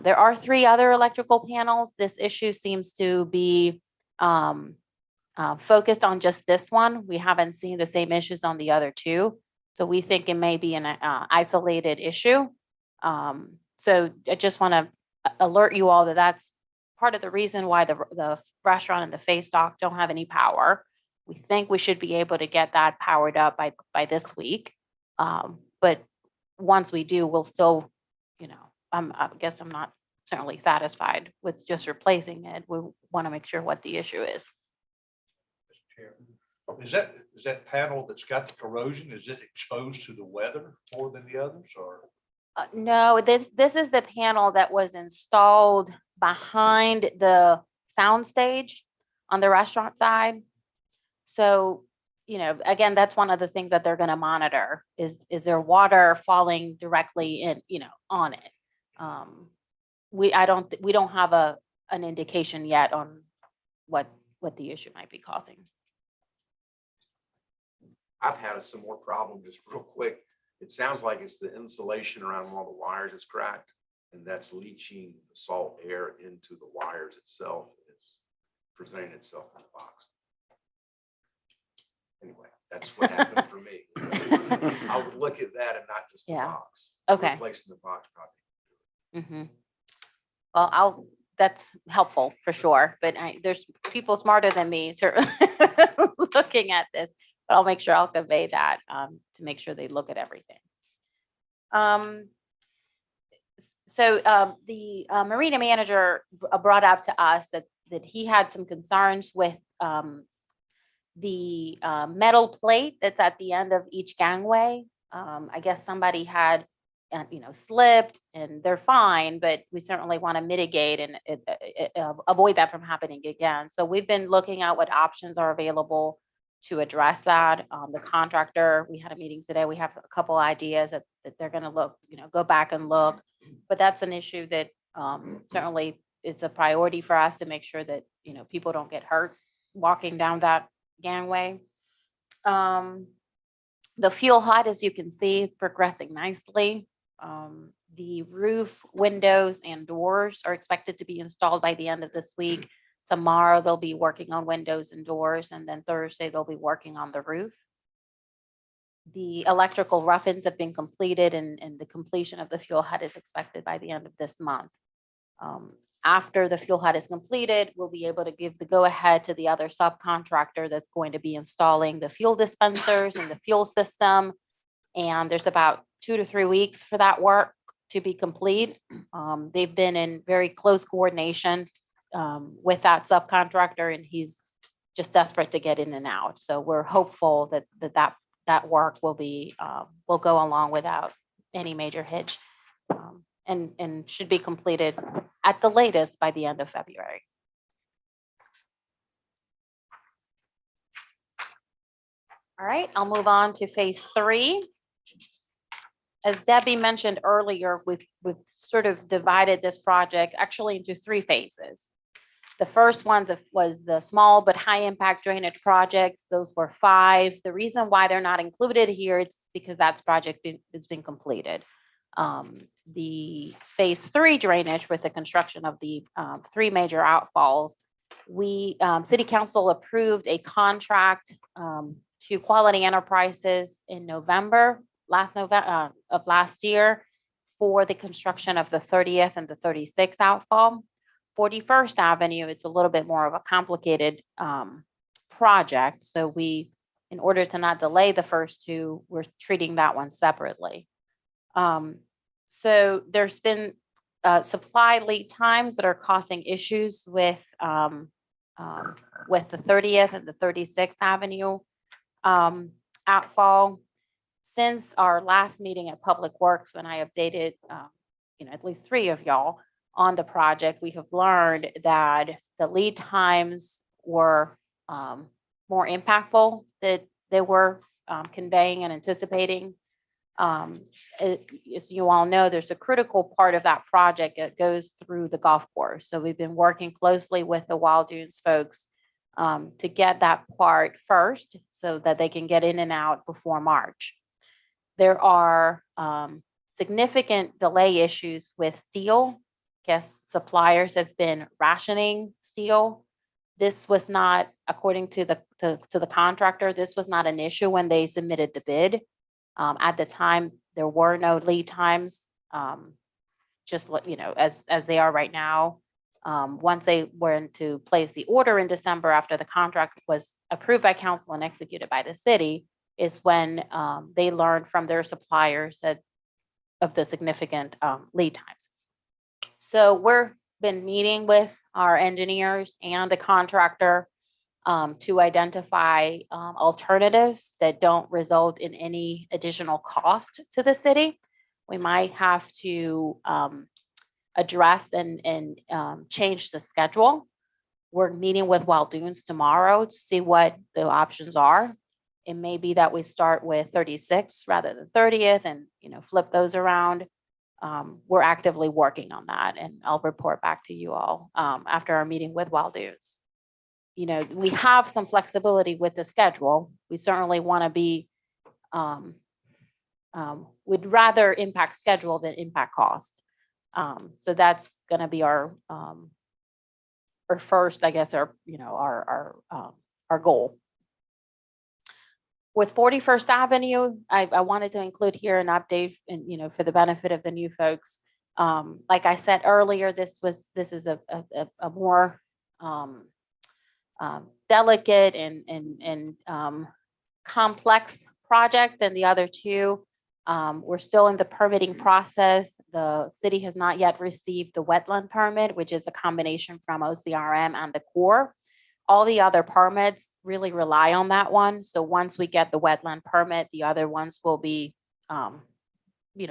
There are 3 other electrical panels. This issue seems to be focused on just this one. We haven't seen the same issues on the other 2. So we think it may be an isolated issue. So I just want to alert you all that that's part of the reason why the restaurant and the Face Dock don't have any power. We think we should be able to get that powered up by this week. But once we do, we'll still, I guess I'm not certainly satisfied with just replacing it. We want to make sure what the issue is. Mr. Chairman, is that panel that's got the corrosion, is it exposed to the weather more than the others, or? No, this is the panel that was installed behind the sound stage on the restaurant side. So, again, that's one of the things that they're going to monitor is there water falling directly in, on it. We don't have an indication yet on what the issue might be causing. I've had a similar problem, just real quick. It sounds like it's the insulation around one of the wires is cracked, and that's leaching the salt air into the wires itself. It's presenting itself in the box. Anyway, that's what happened for me. I would look at that and not just the Yeah. box. Okay. Replacing the box probably. Well, that's helpful for sure, but there's people smarter than me certainly looking at this, but I'll make sure I'll convey that to make sure they look at everything. So the marina manager brought up to us that he had some concerns with the metal plate that's at the end of each gangway. I guess somebody had slipped, and they're fine, but we certainly want to mitigate and avoid that from happening again. So we've been looking at what options are available to address that. The contractor, we had a meeting today. We have a couple ideas that they're going to look, go back and look, but that's an issue that certainly it's a priority for us to make sure that, people don't get hurt walking down that gangway. The fuel hut, as you can see, is progressing nicely. The roof, windows, and doors are expected to be installed by the end of this week. Tomorrow, they'll be working on windows and doors, and then Thursday, they'll be working on the roof. The electrical rough-ins have been completed, and the completion of the fuel hut is expected by the end of this month. After the fuel hut is completed, we'll be able to give the go-ahead to the other subcontractor that's going to be installing the fuel dispensers and the fuel system. And there's about 2 to 3 weeks for that work to be complete. They've been in very close coordination with that subcontractor, and he's just desperate to get in and out. So we're hopeful that work will go along without any major hitch, and should be completed at the latest by the end of February. All right, I'll move on to phase 3. As Debbie mentioned earlier, we've sort of divided this project actually into 3 phases. The first one was the small but high impact drainage projects. Those were 5. The reason why they're not included here, it's because that's project has been completed. the phase 3 drainage with the construction of the 3 major outfalls. City council approved a contract to Quality Enterprises in November, of last year for the construction of the 30th and the 36th outfall. 41st Avenue, it's a little bit more of a complicated project. So in order to not delay the first 2, we're treating that one separately. So there's been supply lead times that are causing issues with the 30th and the 36th Avenue outfall. Since our last meeting at Public Works, when I updated, at least 3 of y'all on the project, we have learned that the lead times were more impactful that they were conveying and anticipating. As you all know, there's a critical part of that project that goes through the golf course. So we've been working closely with the Wild Dunes folks to get that part first so that they can get in and out before March. There are significant delay issues with steel. Guess suppliers have been rationing steel. This was not, according to the contractor, this was not an issue when they submitted the bid. At the time, there were no lead times, just as they are right now. Once they were to place the order in December after the contract was approved by council and executed by the city, is when they learned from their suppliers of the significant lead times. So we've been meeting with our engineers and the contractor to identify alternatives that don't result in any additional cost to the city. We might have to address and change the schedule. We're meeting with Wild Dunes tomorrow to see what the options are. It may be that we start with 36 rather than 30th and, flip those around. We're actively working on that, and I'll report back to you all after our meeting with Wild Dunes. We have some flexibility with the schedule. We certainly want to be, would rather impact schedule than impact cost. So that's going to be our first, I guess, our goal. With 41st Avenue, I wanted to include here an update and, for the benefit of the new folks. Like I said earlier, this is a more delicate and complex project than the other 2. We're still in the permitting process. The city has not yet received the wetland permit, which is a combination from OCRM and the Corps. All the other permits really rely on that one. So once we get the wetland permit, the other ones will be,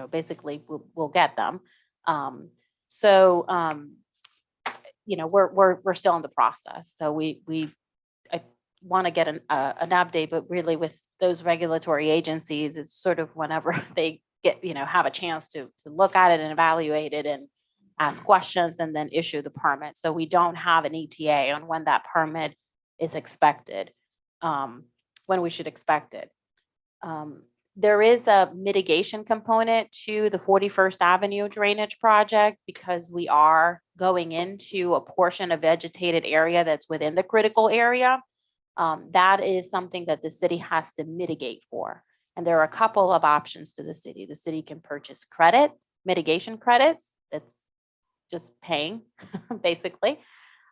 basically we'll get them. We're still in the process. So I want to get an update, but really with those regulatory agencies, it's sort of whenever they get, have a chance to look at it and evaluate it and ask questions and then issue the permit. So we don't have an ETA on when that permit is expected, when we should expect it. There is a mitigation component to the 41st Avenue drainage project because we are going into a portion of vegetated area that's within the critical area. That is something that the city has to mitigate for. And there are a couple of options to the city. The city can purchase mitigation credits. That's just paying basically.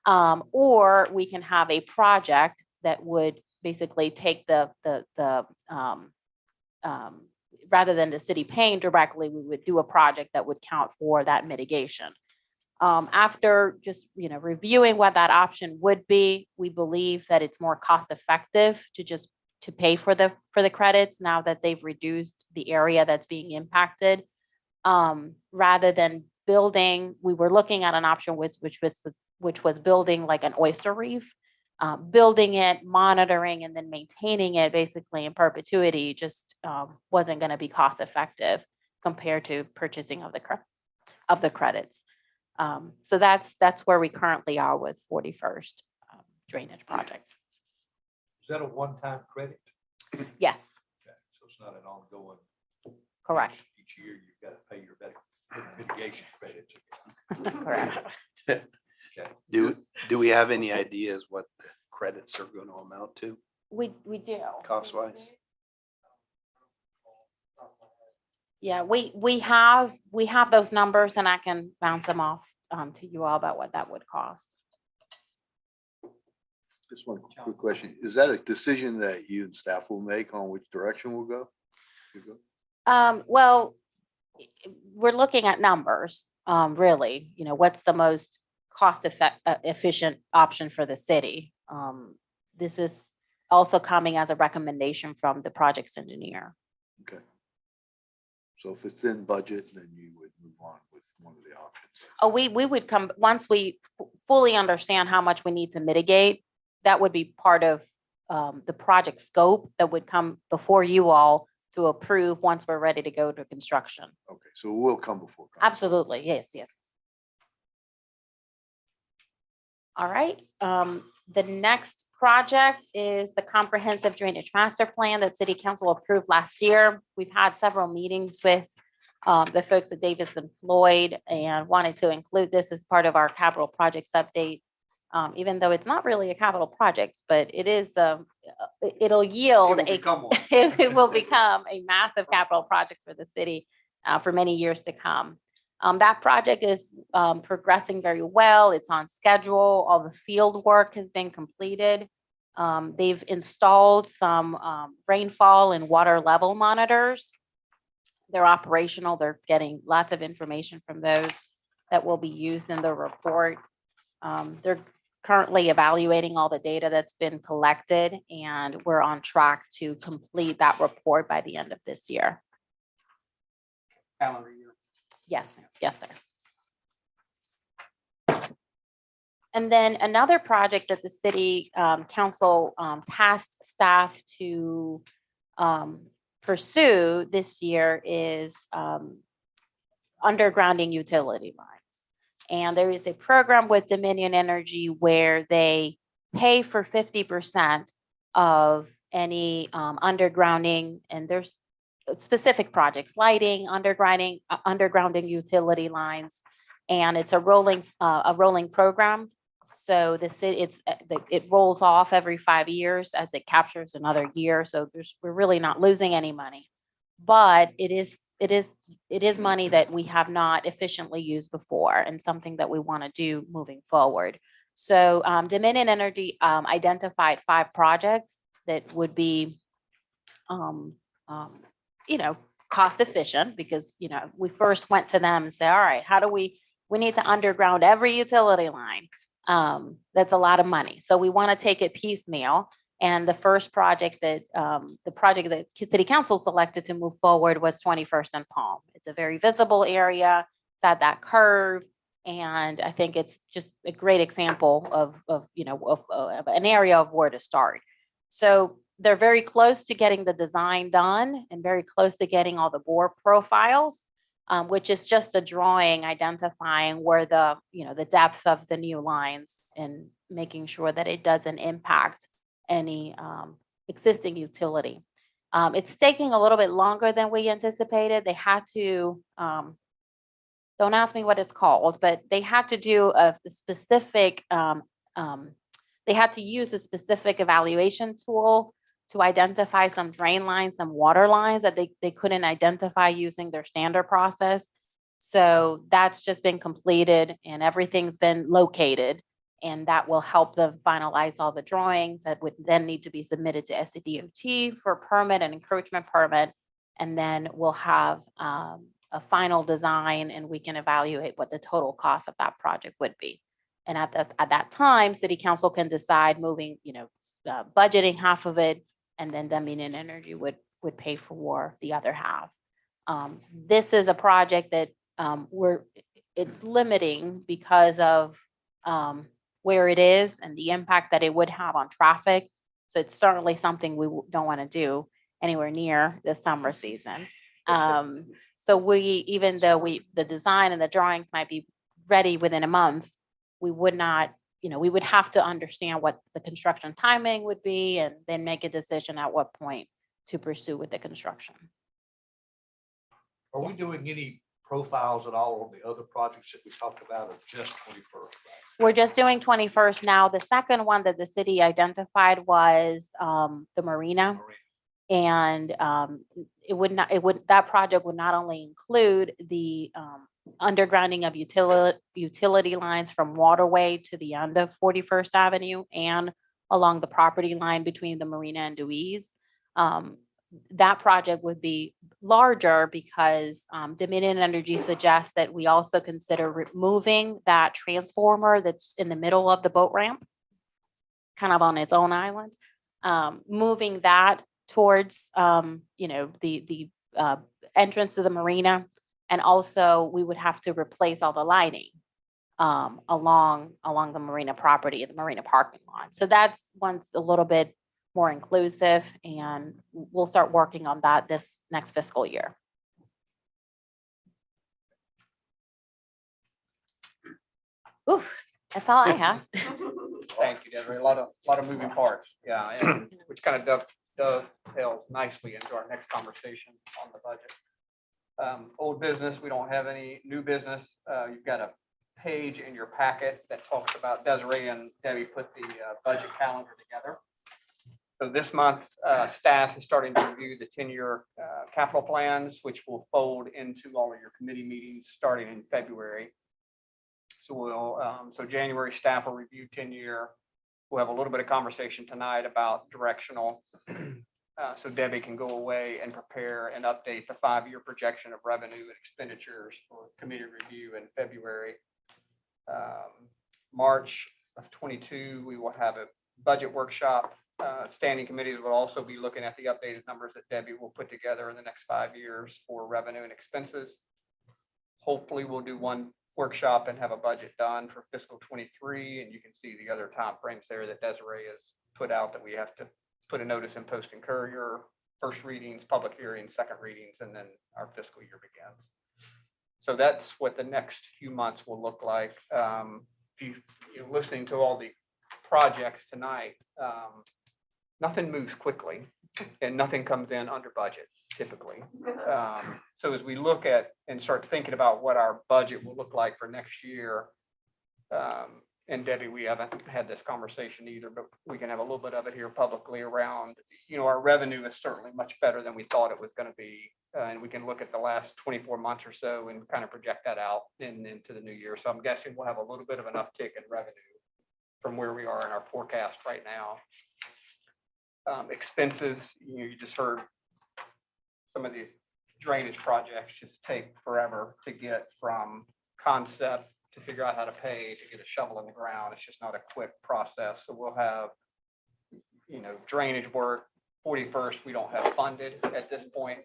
Or we can have a project that would basically take rather than the city paying directly, we would do a project that would count for that mitigation. After just, reviewing what that option would be, we believe that it's more cost effective to pay for the credits now that they've reduced the area that's being impacted. Rather than building, we were looking at an option which was building like an oyster reef, building it, monitoring, and then maintaining it basically in perpetuity just wasn't going to be cost effective compared to purchasing of the credits. So that's where we currently are with 41st drainage project. Is that a one-time credit? Yes, Okay, so it's not an ongoing. correct. Each each year you've got to pay your mitigation credits. Correct. Okay. Do we have any ideas what the credits are going to amount to We do. cost wise? Yeah, we have those numbers and I can bounce them off to you all about what that would cost. Just one quick question. Is that a decision that you and staff will make on which direction we'll go? You go? Well, we're looking at numbers, really, what's the most efficient option for the city? This is also coming as a recommendation from the project's engineer. Okay. So if it's in budget, then you would move on with one of the options. Oh, we would come, once we fully understand how much we need to mitigate, that would be part of the project scope that would come before you all to approve once we're ready to go to construction. Okay, so it will come before. council. Absolutely, yes. All right, the next project is the comprehensive drainage master plan that city council approved last year. We've had several meetings with the folks at Davis and Floyd and wanted to include this as part of our capital projects update. Even though it's not really a capital project, but it is, it'll yield It will become one. it will become a massive capital project for the city for many years to come. That project is progressing very well. It's on schedule. All the field work has been completed. They've installed some rainfall and water level monitors. They're operational. They're getting lots of information from those that will be used in the report. They're currently evaluating all the data that's been collected, and we're on track to complete that report by the end of this year. Calendar year. Yes, sir. And then another project that the city council tasked staff to pursue this year is undergrounding utility lines. And there is a program with Dominion Energy where they pay for 50% of any undergrounding, and there's specific projects, lighting, undergrounding utility lines, and it's a rolling program. So the city, it rolls off every 5 years as it captures another year. So we're really not losing any money, but it is money that we have not efficiently used before and something that we want to do moving forward. So Dominion Energy identified 5 projects that would be, cost efficient because, we first went to them and said, all right, how do we need to underground every utility line. That's a lot of money. So we want to take it piecemeal. And the first project that city council selected to move forward was 21st and Palm. It's a very visible area. It's at that curve. And I think it's just a great example of an area of where to start. So they're very close to getting the design done and very close to getting all the bore profiles, which is just a drawing identifying where the depth of the new lines and making sure that it doesn't impact any existing utility. It's taking a little bit longer than we anticipated. They had to, don't ask me what it's called, but they had to do a specific, they had to use a specific evaluation tool to identify some drain lines, some water lines that they couldn't identify using their standard process. So that's just been completed and everything's been located. And that will help them finalize all the drawings that would then need to be submitted to SCDOT for permit and encroachment permit. And then we'll have a final design and we can evaluate what the total cost of that project would be. And at that time, city council can decide moving, budgeting half of it, and then Dominion Energy would pay for the other half. This is a project that it's limiting because of where it is and the impact that it would have on traffic. So it's certainly something we don't want to do anywhere near the summer season. So even though the design and the drawings might be ready within a month, we would not, we would have to understand what the construction timing would be and then make a decision at what point to pursue with the construction. Are we doing any profiles at all on the other projects that we talked about or just 21st? We're just doing 21st now. The second one that the city identified was the marina. And that project would not only include the undergrounding of utility lines from Waterway to the end of 41st Avenue and along the property line between the marina and Dewey's. That project would be larger because Dominion Energy suggests that we also consider removing that transformer that's in the middle of the boat ramp, kind of on its own island, moving that towards, the entrance to the marina. And also we would have to replace all the lighting along the marina property, the marina parking lot. So that's one's a little bit more inclusive, and we'll start working on that this next fiscal year. Ooh, that's all I have. Thank you, Desiree. A lot of moving parts. Yeah, and which kind of dovetails nicely into our next conversation on the budget. Old business, we don't have any new business. You've got a page in your packet that talks about Desiree and Debbie put the budget calendar together. So this month, staff is starting to review the 10-year capital plans, which will fold into all of your committee meetings starting in February. So so January staff will review 10-year. We'll have a little bit of conversation tonight about directional. So Debbie can go away and prepare and update the 5-year projection of revenue and expenditures for committee review in February. March of 22, we will have a budget workshop. Standing committees will also be looking at the updated numbers that Debbie will put together in the next 5 years for revenue and expenses. Hopefully we'll do one workshop and have a budget done for fiscal 23. And you can see the other timeframes there that Desiree has put out that we have to put a notice in Post and Courier, first readings, public hearings, second readings, and then our fiscal year begins. So that's what the next few months will look like. If you're listening to all the projects tonight, nothing moves quickly and nothing comes in under budget typically. So as we look at and start thinking about what our budget will look like for next year, and Debbie, we haven't had this conversation either, but we can have a little bit of it here publicly around, our revenue is certainly much better than we thought it was going to be. And we can look at the last 24 months or so and kind of project that out into the new year. So I'm guessing we'll have a little bit of an uptick in revenue from where we are in our forecast right now. Expenses, you just heard some of these drainage projects just take forever to get from concept to figure out how to pay, to get a shovel in the ground. It's just not a quick process. So we'll have, drainage work. 41st, we don't have funded at this point.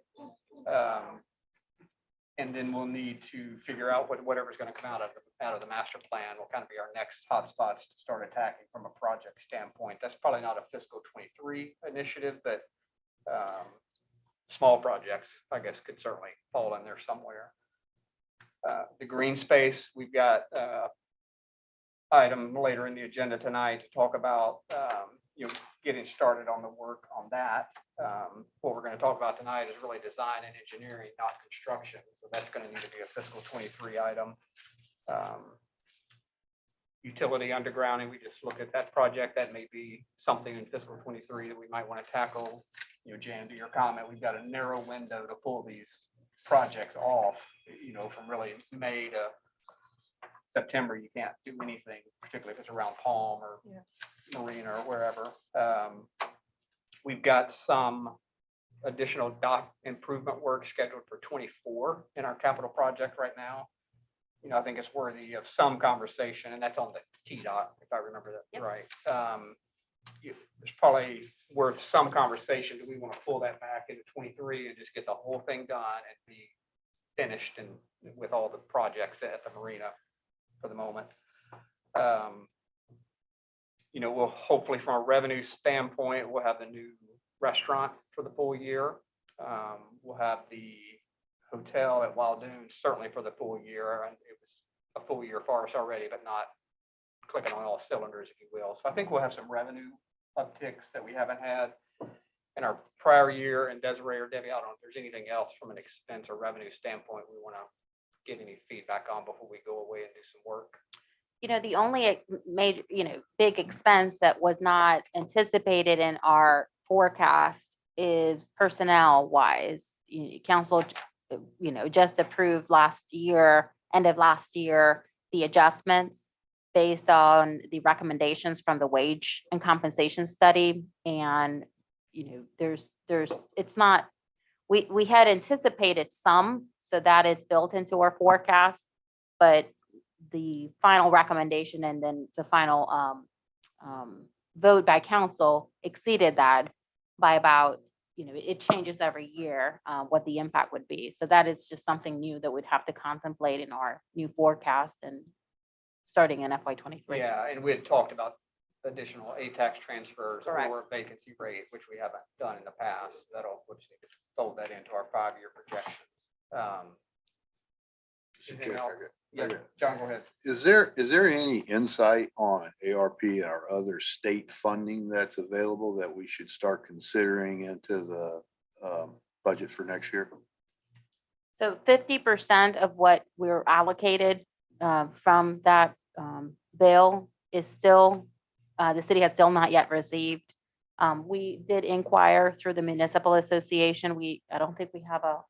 And then we'll need to figure out whatever's going to come out of the master plan will kind of be our next hotspots to start attacking from a project standpoint. That's probably not a fiscal 23 initiative, but small projects, I guess, could certainly fall in there somewhere. The green space, we've got item later in the agenda tonight to talk about, getting started on the work on that. What we're going to talk about tonight is really design and engineering, not construction. So that's going to need to be a fiscal 23 item. Utility undergrounding, we just looked at that project. That may be something in fiscal 23 that we might want to tackle. Jan, to your comment, we've got a narrow window to pull these projects off, from really May to September. You can't do anything, particularly if it's around Palm or Marina or wherever. We've got some additional dock improvement work scheduled for 24 in our capital project right now. I think it's worthy of some conversation, and that's on the T-Dot, if I remember that right. It's probably worth some conversation. Do we want to pull that back into 23 and just get the whole thing done and be finished and with all the projects at the marina for the moment? We'll hopefully, from a revenue standpoint, we'll have the new restaurant for the full year. We'll have the hotel at Wild Dunes certainly for the full year, and it was a full year for us already, but not clicking on all cylinders, if you will. So I think we'll have some revenue upticks that we haven't had. in our prior year, and Desiree or Debbie, I don't know if there's anything else from an expense or revenue standpoint we want to get any feedback on before we go away and do some work. The only major, big expense that was not anticipated in our forecast is personnel wise. Council, just approved last year, end of last year, the adjustments based on the recommendations from the wage and compensation study. And, it's not, we had anticipated some, so that is built into our forecast, but the final recommendation and then the final vote by council exceeded that by about, it changes every year what the impact would be. So that is just something new that we'd have to contemplate in our new forecast and starting in FY '23. Yeah, and we had talked about additional tax transfers Correct. or vacancy rate, which we haven't done in the past. We'll just need to fold that into our 5-year projections. Mr. Anything Chair, else? Yeah, Okay. John, go ahead. Is there any insight on ARP or other state funding that's available that we should start considering into the budget for next year? So 50% of what we're allocated from that bill is still, the city has still not yet received. We did inquire through the municipal association. I don't think we have a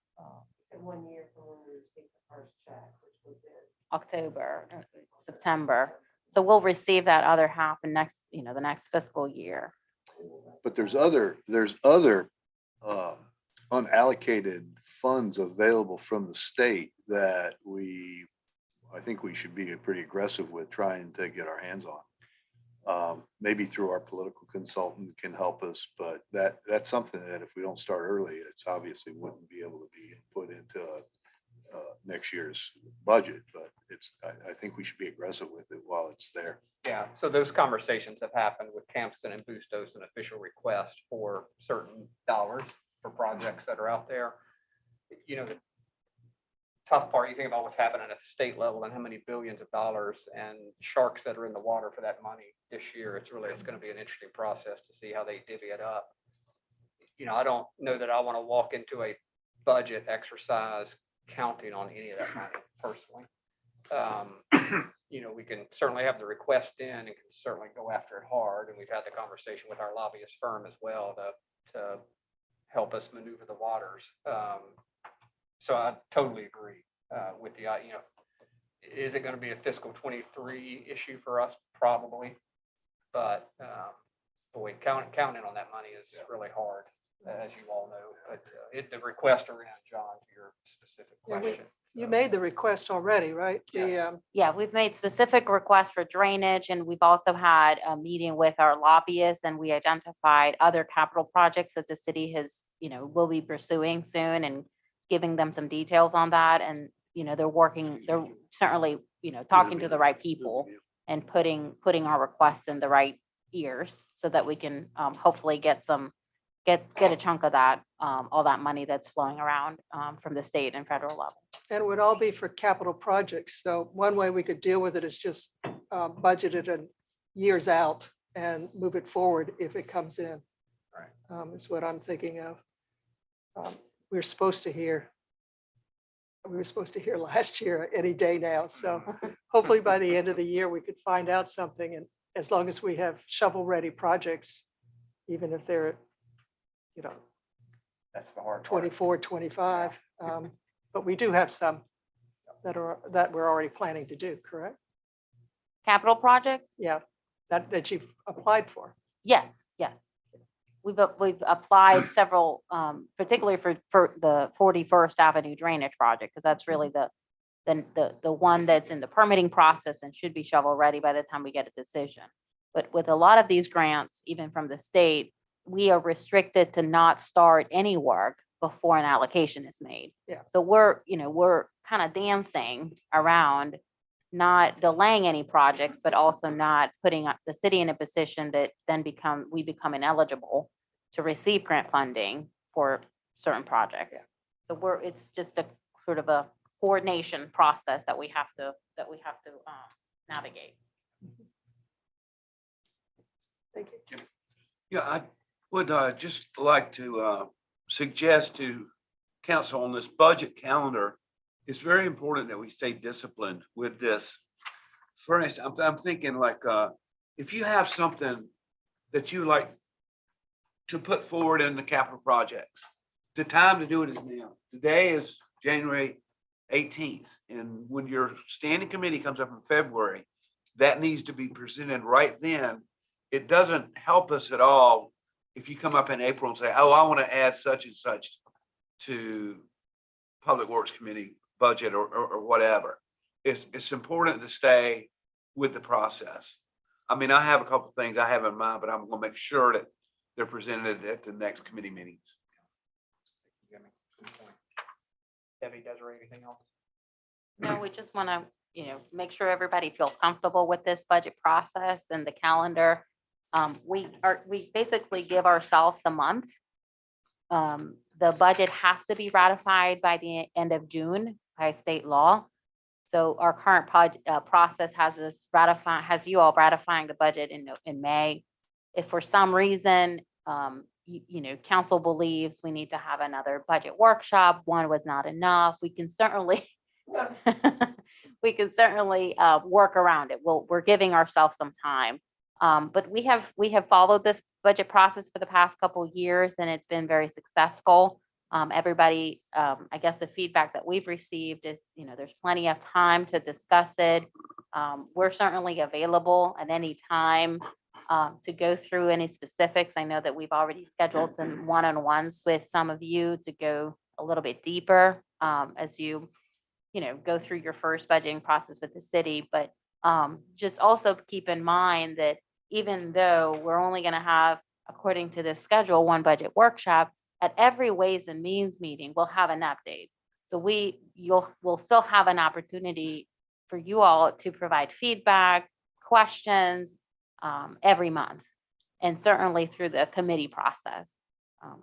1 year from when we received the first check, which was in October, September. So we'll receive that other half in the next fiscal year. But there's other unallocated funds available from the state that I think we should be pretty aggressive with trying to get our hands on. Maybe through our political consultant can help us, but that's something that if we don't start early, it's obviously wouldn't be able to be put into next year's budget, but I think we should be aggressive with it while it's there. Yeah, so those conversations have happened with Campson and Bustos, an official request for certain dollars for projects that are out there. The tough part, you think about what's happening at the state level and how many billions of dollars and sharks that are in the water for that money this year. It's going to be an interesting process to see how they divvy it up. I don't know that I want to walk into a budget exercise counting on any of that money personally. We can certainly have the request in and can certainly go after it hard. And we've had the conversation with our lobbyist firm as well to help us maneuver the waters. So I totally agree with is it going to be a fiscal '23 issue for us? Probably. But boy, counting on that money is really hard, as you all know. But the requests are in, John, to your specific Yeah, question. You made the request already, right? Yes. Yeah, we've made specific requests for drainage, and we've also had a meeting with our lobbyists, and we identified other capital projects that the city has, will be pursuing soon and giving them some details on that. And, they're certainly, talking to the right people and putting our requests in the right ears so that we can hopefully get a chunk of that, all that money that's flowing around from the state and federal level. And it would all be for capital projects. So one way we could deal with it is just budget it in years out and move it forward if it comes in. Right. Is what I'm thinking of. We were supposed to hear last year, any day now. So hopefully by the end of the year, we could find out something. And as long as we have shovel-ready projects, even if they're, That's the hard part. 24, 25. But we do have some that we're already planning to do, correct? Capital projects? Yeah, that you've applied for. Yes. We've applied several, particularly for the 41st Avenue drainage project, because that's really the one that's in the permitting process and should be shovel ready by the time we get a decision. But with a lot of these grants, even from the state, we are restricted to not start any work before an allocation is made. Yeah. So we're kind of dancing around, not delaying any projects, but also not putting the city in a position that then we become ineligible to receive grant funding for certain projects. Yeah. So it's just a sort of a coordination process that we have to navigate. Thank you. Yeah, would just like to suggest to council on this budget calendar, it's very important that we stay disciplined with this. For instance, I'm thinking like, if you have something that you like to put forward in the capital projects, the time to do it is now. Today is January 18th, and when your standing committee comes up in February, that needs to be presented right then. It doesn't help us at all if you come up in April and say, oh, I want to add such and such to Public Works Committee budget or whatever. It's important to stay with the process. I mean, I have a couple things I have in mind, but I'm gonna make sure that they're presented at the next committee meetings. Jimmy, good point. Debbie, Desiree, anything else? No, we just want to, make sure everybody feels comfortable with this budget process and the calendar. We basically give ourselves a month. The budget has to be ratified by the end of June by state law. So our current process has you all ratifying the budget in May. If for some reason, council believes we need to have another budget workshop, one was not enough, we can certainly work around it. We're giving ourselves some time. But we have followed this budget process for the past couple of years, and it's been very successful. Everybody, I guess the feedback that we've received is, there's plenty of time to discuss it. We're certainly available at any time to go through any specifics. I know that we've already scheduled some one-on-ones with some of you to go a little bit deeper as you go through your first budgeting process with the city. But just also keep in mind that even though we're only going to have, according to this schedule, one budget workshop, at every Ways and Means meeting, we'll have an update. So we'll still have an opportunity for you all to provide feedback, questions every month, and certainly through the committee process.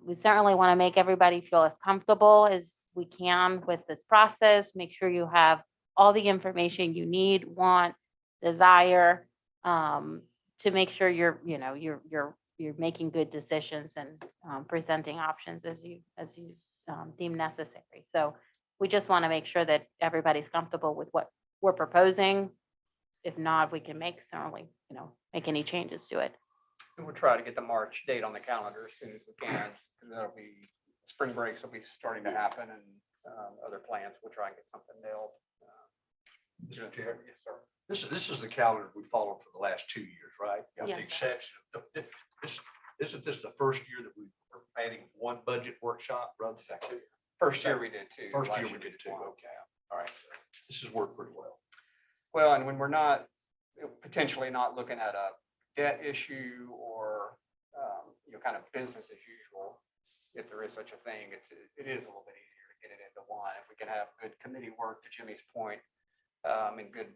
We certainly want to make everybody feel as comfortable as we can with this process. Make sure you have all the information you need, want, desire, to make sure you're making good decisions and presenting options as you deem necessary. So we just want to make sure that everybody's comfortable with what we're proposing. If not, we can certainly make any changes to it. And we'll try to get the March date on the calendar as soon as we can, because that'll be, spring breaks will be starting to happen, and other plans, we'll try and get something nailed. Mr. Chair, Yes, sir. this is the calendar we followed for the last 2 years, right? With Yes, the sir. exception of, isn't this the first year that we are adding one budget workshop rather than second? First year we did two. First last year we did two, one. okay, all right. This has worked pretty well. Well, and when we're not, potentially not looking at a debt issue or, kind of business as usual, if there is such a thing, it is a little bit easier to get it into one. If we can have good committee work, to Jimmy's point, and good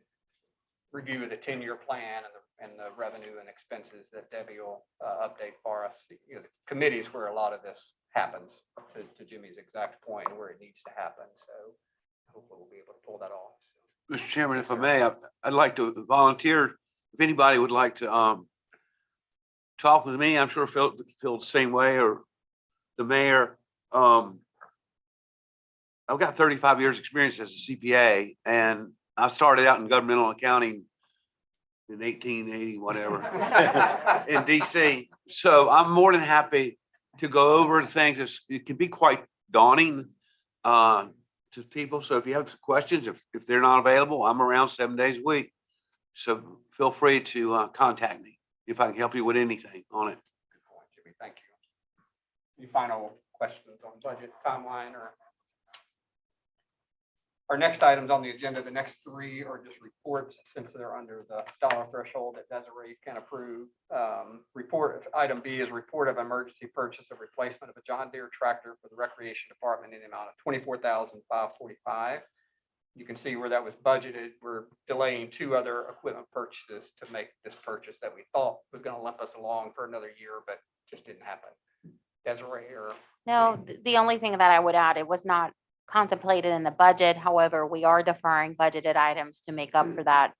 review of the 10-year plan and the revenue and expenses that Debbie will update for us. The committees where a lot of this happens, to Jimmy's exact point, where it needs to happen. So hopefully we'll be able to pull that off. Mr. Chairman, if I may, I'd like to volunteer. If anybody would like to talk with me, I'm sure Phil the same way, or the mayor. I've got 35 years experience as a CPA, and I started out in governmental accounting in 1880, whatever, in DC. So I'm more than happy to go over things. It can be quite daunting to people. So if you have questions, if they're not available, I'm around 7 days a week. So feel free to contact me if I can help you with anything on it. Good point, Jimmy. Thank you. Any final questions on budget timeline or? Our next items on the agenda, the next three are just reports, since they're under the dollar threshold that Desiree can approve. Report, item B is report of emergency purchase of replacement of a John Deere tractor for the Recreation Department in the amount of $24,545. You can see where that was budgeted. We're delaying two other equipment purchases to make this purchase that we thought was going to limp us along for another year, but just didn't happen. Desiree or? No, the only thing that I would add, it was not contemplated in the budget. However, we are deferring budgeted items to make up for that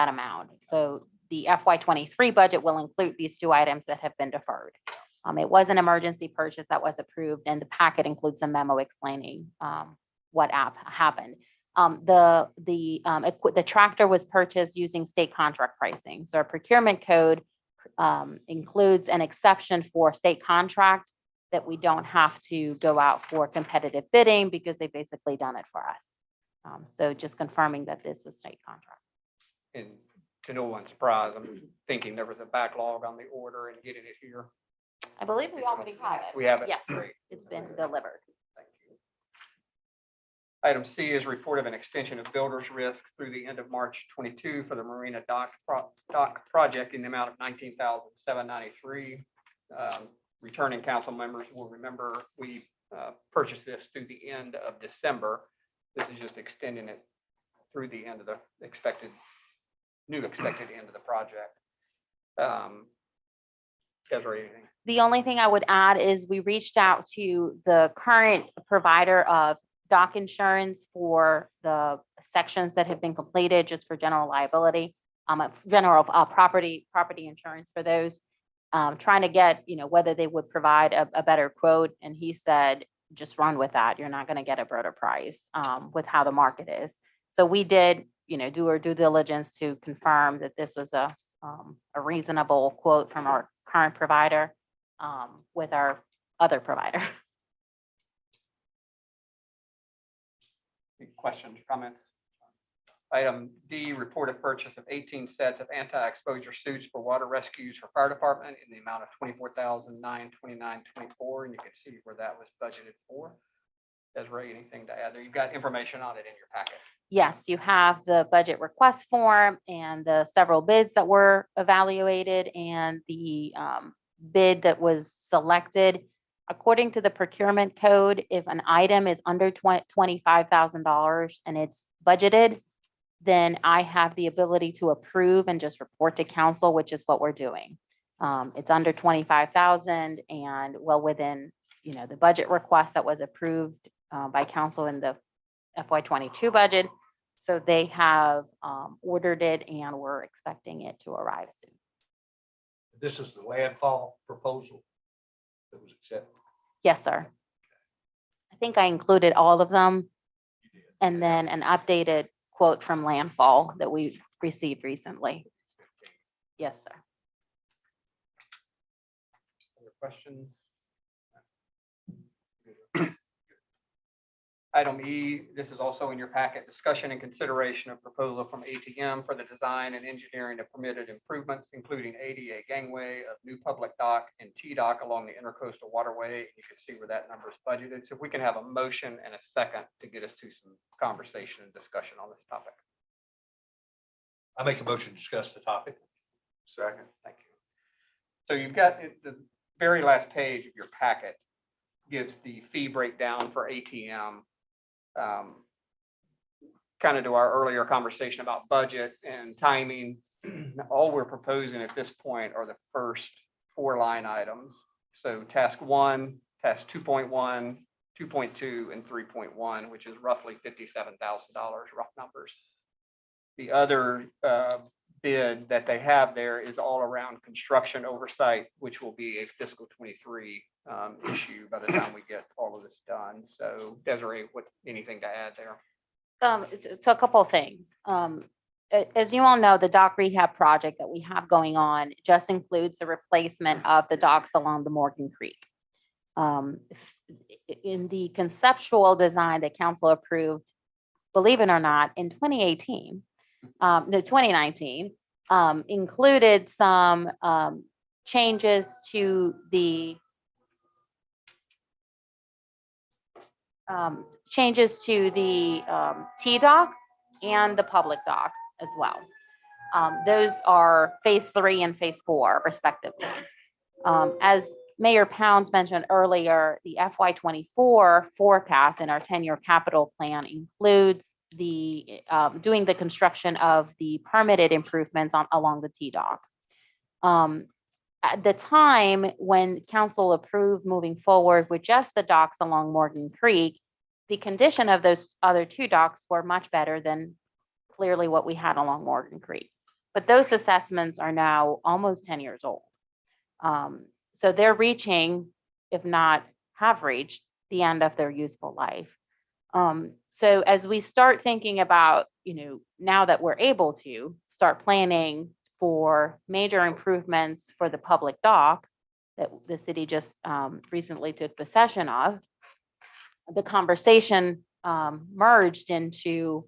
amount. So the FY23 budget will include these two items that have been deferred. It was an emergency purchase that was approved, and the packet includes a memo explaining what happened. The tractor was purchased using state contract pricing. So our procurement code includes an exception for state contract that we don't have to go out for competitive bidding because they've basically done it for us. So just confirming that this was state contract. And to no one's surprise, I'm thinking there was a backlog on the order and getting it here. I believe we already have it. We have it? Yes, Great. it's been delivered. Thank you. Item C is report of an extension of builder's risk through the end of March 22 for the Marina Dock project in the amount of $19,793. Returning council members will remember we purchased this through the end of December. This is just extending it through the end of the new expected end of the project. Desiree, anything? The only thing I would add is we reached out to the current provider of dock insurance for the sections that have been completed, just for general liability, general property insurance for those. Trying to get, whether they would provide a better quote. And he said, just run with that. You're not going to get a better price with how the market is. So we did, do our due diligence to confirm that this was a reasonable quote from our current provider with our other provider. Any questions, comments? Item D, report of purchase of 18 sets of anti-exposure suits for water rescues for fire department in the amount of $24,929.24, and you can see where that was budgeted for. Desiree, anything to add there? You've got information on it in your packet. Yes, you have the budget request form and the several bids that were evaluated and the bid that was selected. According to the procurement code, if an item is under $25,000 and it's budgeted, then I have the ability to approve and just report to council, which is what we're doing. It's under 25,000 and well within, the budget request that was approved by council in the FY22 budget. So they have ordered it and we're expecting it to arrive soon. This is the landfall proposal that was accepted. Yes, sir. I think I included all of them You did. and then an updated quote from landfall that we received recently. Yes, sir. Other questions? Item E, this is also in your packet, discussion and consideration of proposal from ATM for the design and engineering of permitted improvements, including ADA gangway, of new public dock and T-dock along the intercoastal waterway. You can see where that number is budgeted. So if we can have a motion and a second to get us to some conversation and discussion on this topic. I make a motion to discuss the topic. Second. Thank you. So you've got the very last page of your packet gives the fee breakdown for ATM. Kind of to our earlier conversation about budget and timing, all we're proposing at this point are the first 4 line items. So task 1, task 2.1, 2.2, and 3.1, which is roughly $57,000, rough numbers. The other bid that they have there is all around construction oversight, which will be a fiscal 23 issue by the time we get all of this done. So Desiree, anything to add there? So a couple of things. As you all know, the dock rehab project that we have going on just includes the replacement of the docks along the Morgan Creek. In the conceptual design that council approved, believe it or not, in 2019, included some changes to the T-dock and the public dock as well. Those are phase 3 and phase 4 respectively. As Mayor Pounds mentioned earlier, the FY24 forecast in our 10-year capital plan includes the doing the construction of the permitted improvements along the T-dock. At the time when council approved moving forward with just the docks along Morgan Creek, the condition of those other 2 docks were much better than clearly what we had along Morgan Creek. But those assessments are now almost 10 years old. So they're reaching, if not have reached, the end of their useful life. So as we start thinking about, now that we're able to start planning for major improvements for the public dock that the city just recently took possession of, the conversation merged into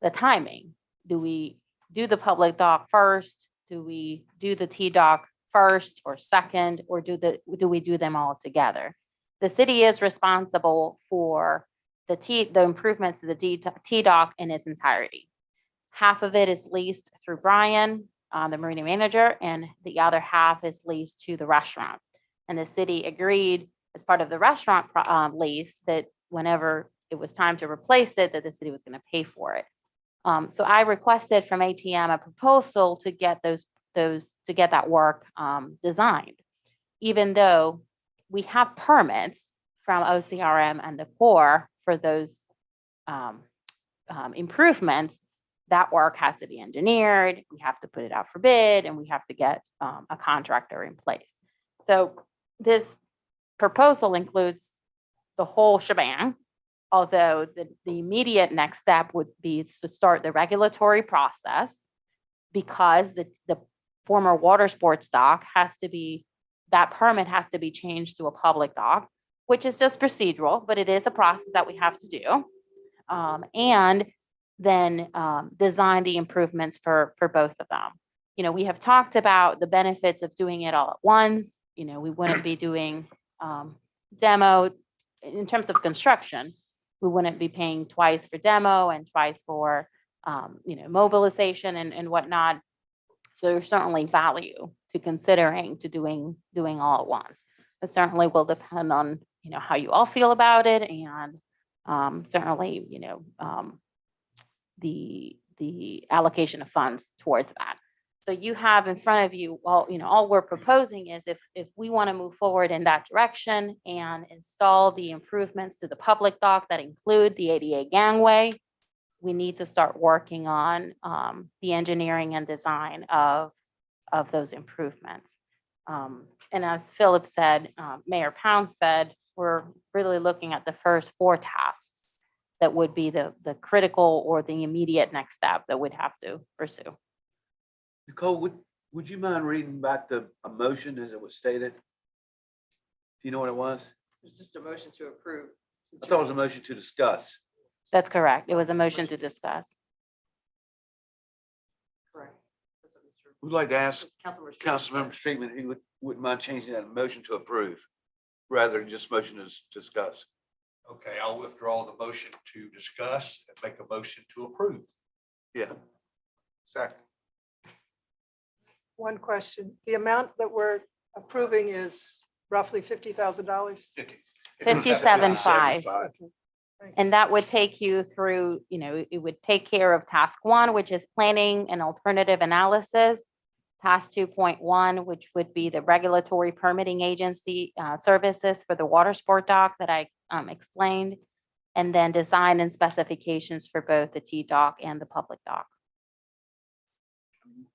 the timing. Do we do the public dock first? Do we do the T-dock first or second, or do we do them all together? The city is responsible for the improvements to the T-dock in its entirety. Half of it is leased through Brian, the marina manager, and the other half is leased to the restaurant. And the city agreed as part of the restaurant lease that whenever it was time to replace it, that the city was going to pay for it. So I requested from ATM a proposal to get that work designed, even though we have permits from OCRM and the Corps for those improvements. That work has to be engineered. We have to put it out for bid, and we have to get a contractor in place. So this proposal includes the whole shebang, although the immediate next step would be to start the regulatory process, because the former water sports dock that permit has to be changed to a public dock, which is just procedural, but it is a process that we have to do. And then design the improvements for both of them. We have talked about the benefits of doing it all at once. We wouldn't be doing demo in terms of construction. We wouldn't be paying twice for demo and twice for, mobilization and whatnot. So there's certainly value to considering to doing all at once. It certainly will depend on, how you all feel about it, and certainly, the allocation of funds towards that. So you have in front of you, all we're proposing is if we want to move forward in that direction and install the improvements to the public dock that include the ADA gangway, we need to start working on the engineering and design of those improvements. And as Philip said, Mayor Pound said, we're really looking at the first 4 tasks that would be the critical or the immediate next step that we'd have to pursue. Nicole, would you mind reading back the motion as it was stated? Do you know what it was? It's just a motion to approve. I thought it was a motion to discuss. That's correct. It was a motion to discuss. Correct. That's what Mr. We'd like to ask Councilmember Street Councilmember said. Streetman, he wouldn't mind changing that motion to approve rather than just motion to discuss. Okay, I'll withdraw the motion to discuss and make a motion to approve. Yeah. Second. One question, the amount that we're approving is roughly $50,000? 57.5. Okay. And that would take you through, it would take care of task 1, which is planning and alternative analysis. Task 2.1, which would be the regulatory permitting agency services for the water sport dock that I explained. And then design and specifications for both the T-dock and the public dock.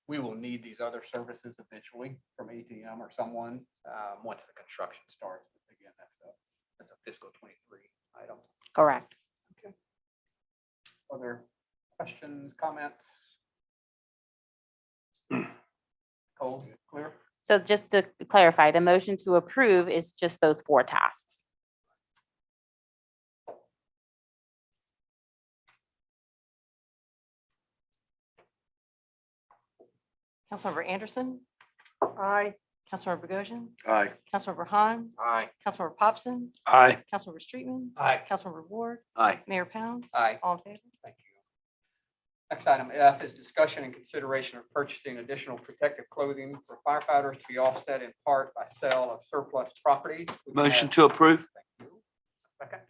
We will need these other services eventually from ATM or someone, once the construction starts. Again, that's a fiscal 23 item. Correct. Other questions, comments? Cole, clear? So just to clarify, the motion to approve is just those 4 tasks. Councilmember Anderson, Aye. Councilmember Bogosian, Aye. Councilmember Han, Aye. Councilmember Popson, Aye. Councilmember Streetman, Aye. Councilmember Ward, Aye. Mayor Pounds. Aye. All in favor? Thank you. Next item F is discussion and consideration of purchasing additional protective clothing for firefighters to be offset in part by sale of surplus property. We can Motion have- to approve? Thank you. Second,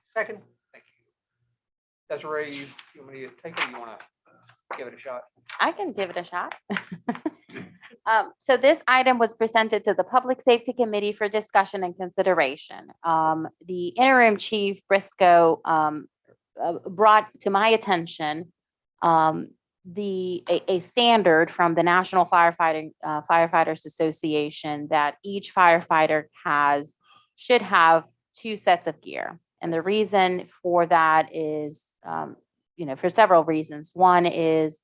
Second. thank you. Desiree, you want me to take it? You want to give it a shot? I can give it a shot. So this item was presented to the Public Safety Committee for discussion and consideration. The interim chief Briscoe brought to my attention a standard from the National Firefighters Association that each firefighter should have 2 sets of gear. And the reason for that is, for several reasons. One is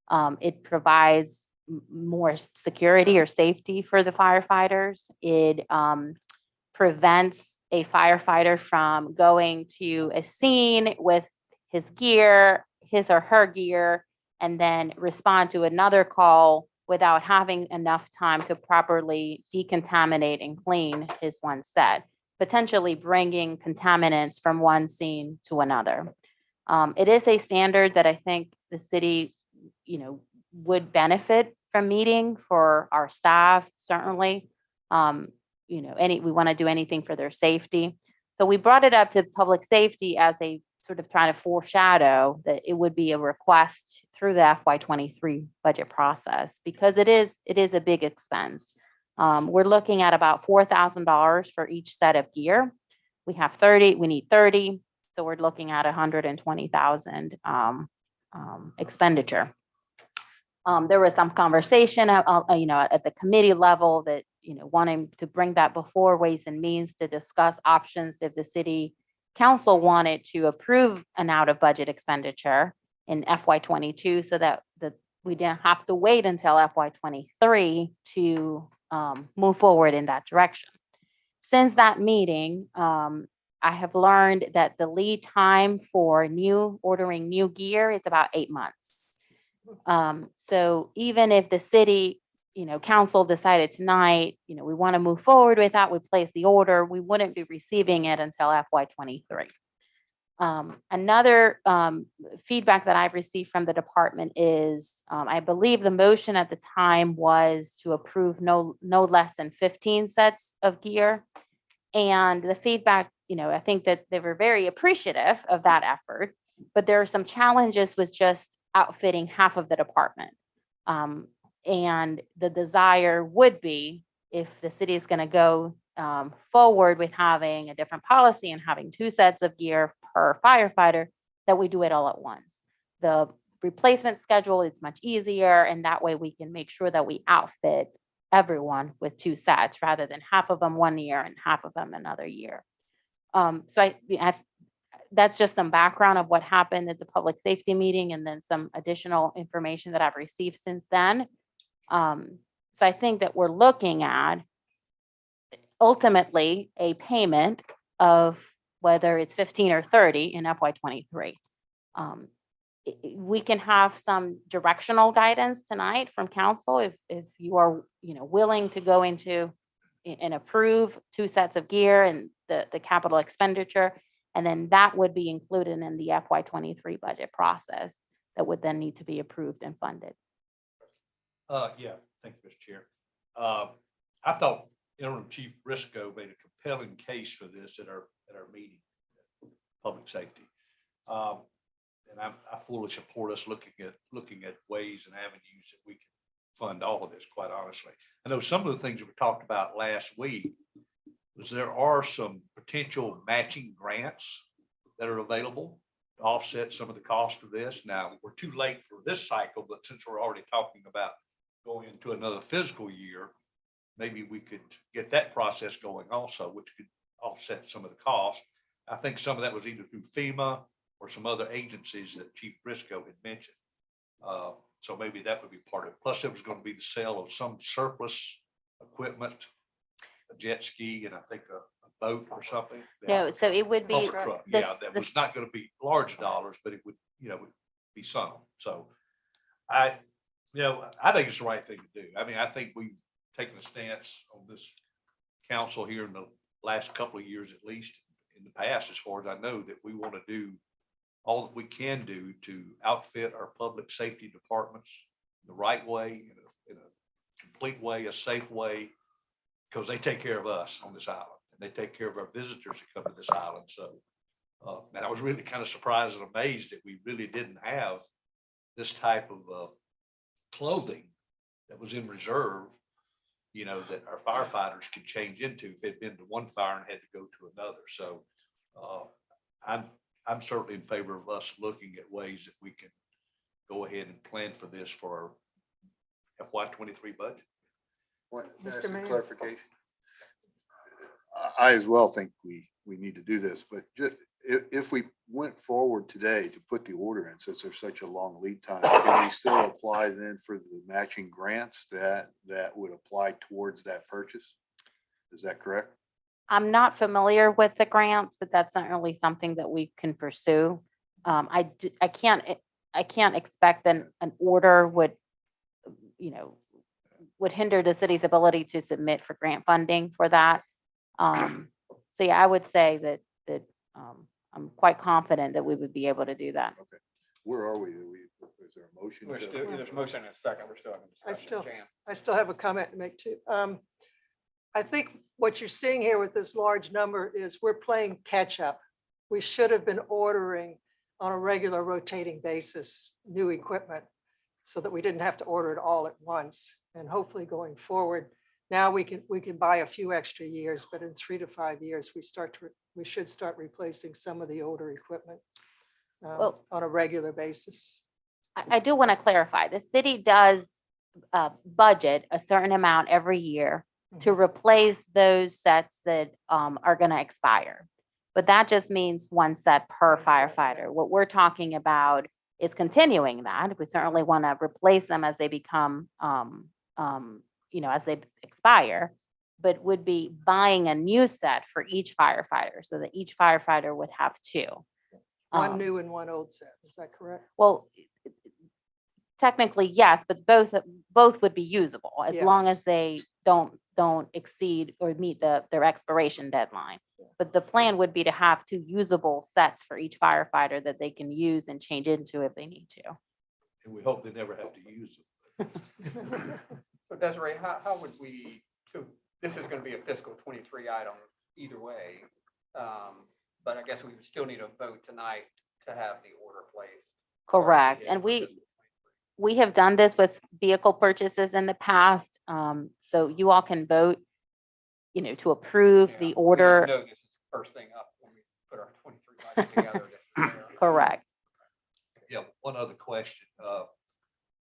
it provides more security or safety for the firefighters. It prevents a firefighter from going to a scene with his or her gear, and then respond to another call without having enough time to properly decontaminate and clean his one set, potentially bringing contaminants from one scene to another. It is a standard that I think the city, would benefit from meeting for our staff, certainly. We want to do anything for their safety. So we brought it up to public safety as a sort of trying to foreshadow that it would be a request through the FY23 budget process, because it is a big expense. We're looking at about $4,000 for each set of gear. We need 30, so we're looking at $120,000 expenditure. There was some conversation, at the committee level that, wanting to bring that before Ways and Means to discuss options if the city council wanted to approve an out of budget expenditure in FY22, so that we didn't have to wait until FY23 to move forward in that direction. Since that meeting, I have learned that the lead time for ordering new gear is about 8 months. So even if the city, council decided tonight, we want to move forward with that, we place the order, we wouldn't be receiving it until FY23. Another feedback that I've received from the department is, I believe the motion at the time was to approve no less than 15 sets of gear. And the feedback, I think that they were very appreciative of that effort, but there are some challenges with just outfitting half of the department. And the desire would be, if the city is going to go forward with having a different policy and having 2 sets of gear per firefighter, that we do it all at once. The replacement schedule is much easier, and that way we can make sure that we outfit everyone with 2 sets rather than half of them one year and half of them another year. So that's just some background of what happened at the public safety meeting, and then some additional information that I've received since then. So I think that we're looking at ultimately a payment of whether it's 15 or 30 in FY23. We can have some directional guidance tonight from council if you are, willing to go into and approve 2 sets of gear and the capital expenditure, and then that would be included in the FY23 budget process that would then need to be approved and funded. Yeah, thank you, Mr. Chair. I thought Interim Chief Briscoe made a compelling case for this at our meeting, public safety. And I fully support us looking at ways and avenues that we can fund all of this, quite honestly. I know some of the things that we talked about last week was there are some potential matching grants that are available to offset some of the cost of this. Now, we're too late for this cycle, but since we're already talking about going into another fiscal year, maybe we could get that process going also, which could offset some of the cost. I think some of that was either through FEMA or some other agencies that Chief Briscoe had mentioned. So maybe that would be part of it. Plus, it was going to be the sale of some surplus equipment, a jet ski, and I think a boat or something. No, so it would be, Pumper truck, this- yeah, that was not going to be large dollars, but it would, would be some. So I think it's the right thing to do. I mean, I think we've taken a stance on this council here in the last couple of years, at least in the past, as far as I know, that we want to do all that we can do to outfit our public safety departments the right way, in a complete way, a safe way, because they take care of us on this island, and they take care of our visitors that come to this island. So, and I was really kind of surprised and amazed that we really didn't have this type of clothing that was in reserve, that our firefighters could change into if they'd been to one fire and had to go to another. So I'm certainly in favor of us looking at ways that we can go ahead and plan for this for our FY '23 budget. What, can I Mr. ask a Mayor? clarification? I as well think we need to do this, but if we went forward today to put the order in, since there's such a long lead time, can we still apply then for the matching grants that would apply towards that purchase? Is that correct? I'm not familiar with the grants, but that's certainly something that we can pursue. I can't expect an order would, would hinder the city's ability to submit for grant funding for that. So yeah, I would say that I'm quite confident that we would be able to do that. Where are we? Is there a motion? We're to- still, there's a motion and a second. We're still having discussion. Jan. I still have a comment to make too. I think what you're seeing here with this large number is we're playing catch up. We should have been ordering on a regular rotating basis, new equipment, so that we didn't have to order it all at once. And hopefully going forward, now we can buy a few extra years, but in 3 to 5 years, we should start replacing some of the older equipment Well- on a regular basis. I do want to clarify, the city does budget a certain amount every year to replace those sets that are going to expire. But that just means one set per One set, yeah. firefighter. What we're talking about is continuing that. We certainly want to replace them as they become, as they expire, but would be buying a new set for each firefighter so that each firefighter would have two. One new and one old set, is that correct? Well, technically, yes, but both would be usable as long Yes. as they don't exceed or meet their expiration deadline. But the plan would be to have two usable sets for each firefighter that they can use and change into if they need to. And we hope they never have to use them. So Desiree, how would we, so this is going to be a fiscal '23 item either way. But I guess we would still need a vote tonight to have the order placed. Correct. And we have done this with vehicle purchases in the past. So you all can vote, to approve the order. Know this is first thing up when we put our '23 budget together. This is there. Correct. Yeah, one other question.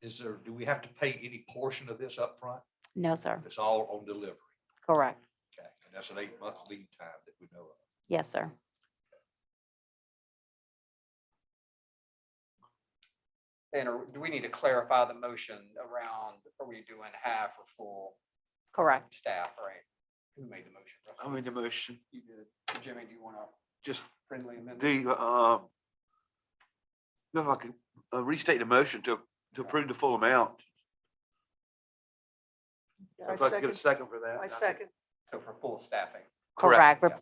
Do we have to pay any portion of this up front? No, sir. It's all on delivery. Correct. Okay, and that's an 8-month lead time that we know of. Yes, sir. And do we need to clarify the motion around, are we doing half or full Correct. staff, right? Who made the motion? I made the motion. You did. Jimmy, do you want to Just friendly amendment? if I could restate the motion to approve the full amount. I If I could get a second, second for that. I second. So for full staffing. Correct. Correct.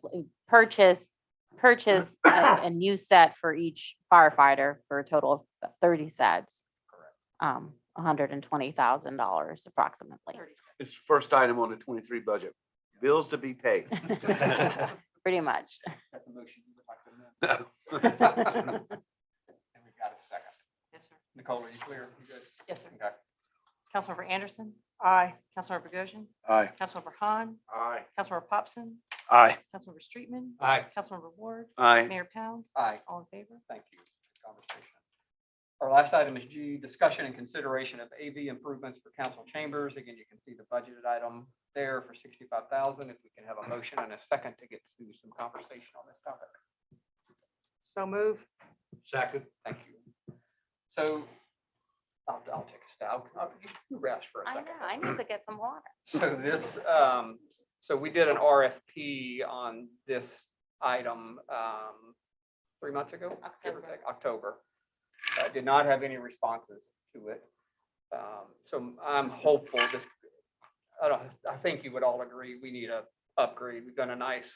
Purchase a new set for each firefighter for a total of 30 sets. Correct. $120,000 approximately. It's first item on the '23 budget. Bills to be paid. Pretty much. That's the motion you would like to amend. And we've got a second. Yes, sir. Nicole, are you clear? You good? Yes, sir. Okay. Councilmember Anderson, Aye. Councilmember Bogosian, Aye. Councilmember Han, Aye. Councilmember Popson, Aye. Councilmember Streetman, Aye. Councilmember Ward, Aye. Mayor Pounds, Aye. all in favor? Thank you. Good conversation. Our last item is G, discussion and consideration of AV improvements for council chambers. Again, you can see the budgeted item there for 65,000. If we can have a motion and a second to get to some conversation on this topic. So move. Second. Thank you. So I'll take a stab. You rest for a I know, second. I need to get some water. So this, so we did an RFP on this item 3 months ago, give or October. take, October. Did not have any responses to it. So I'm hopeful this, I think you would all agree, we need a upgrade. We've done a nice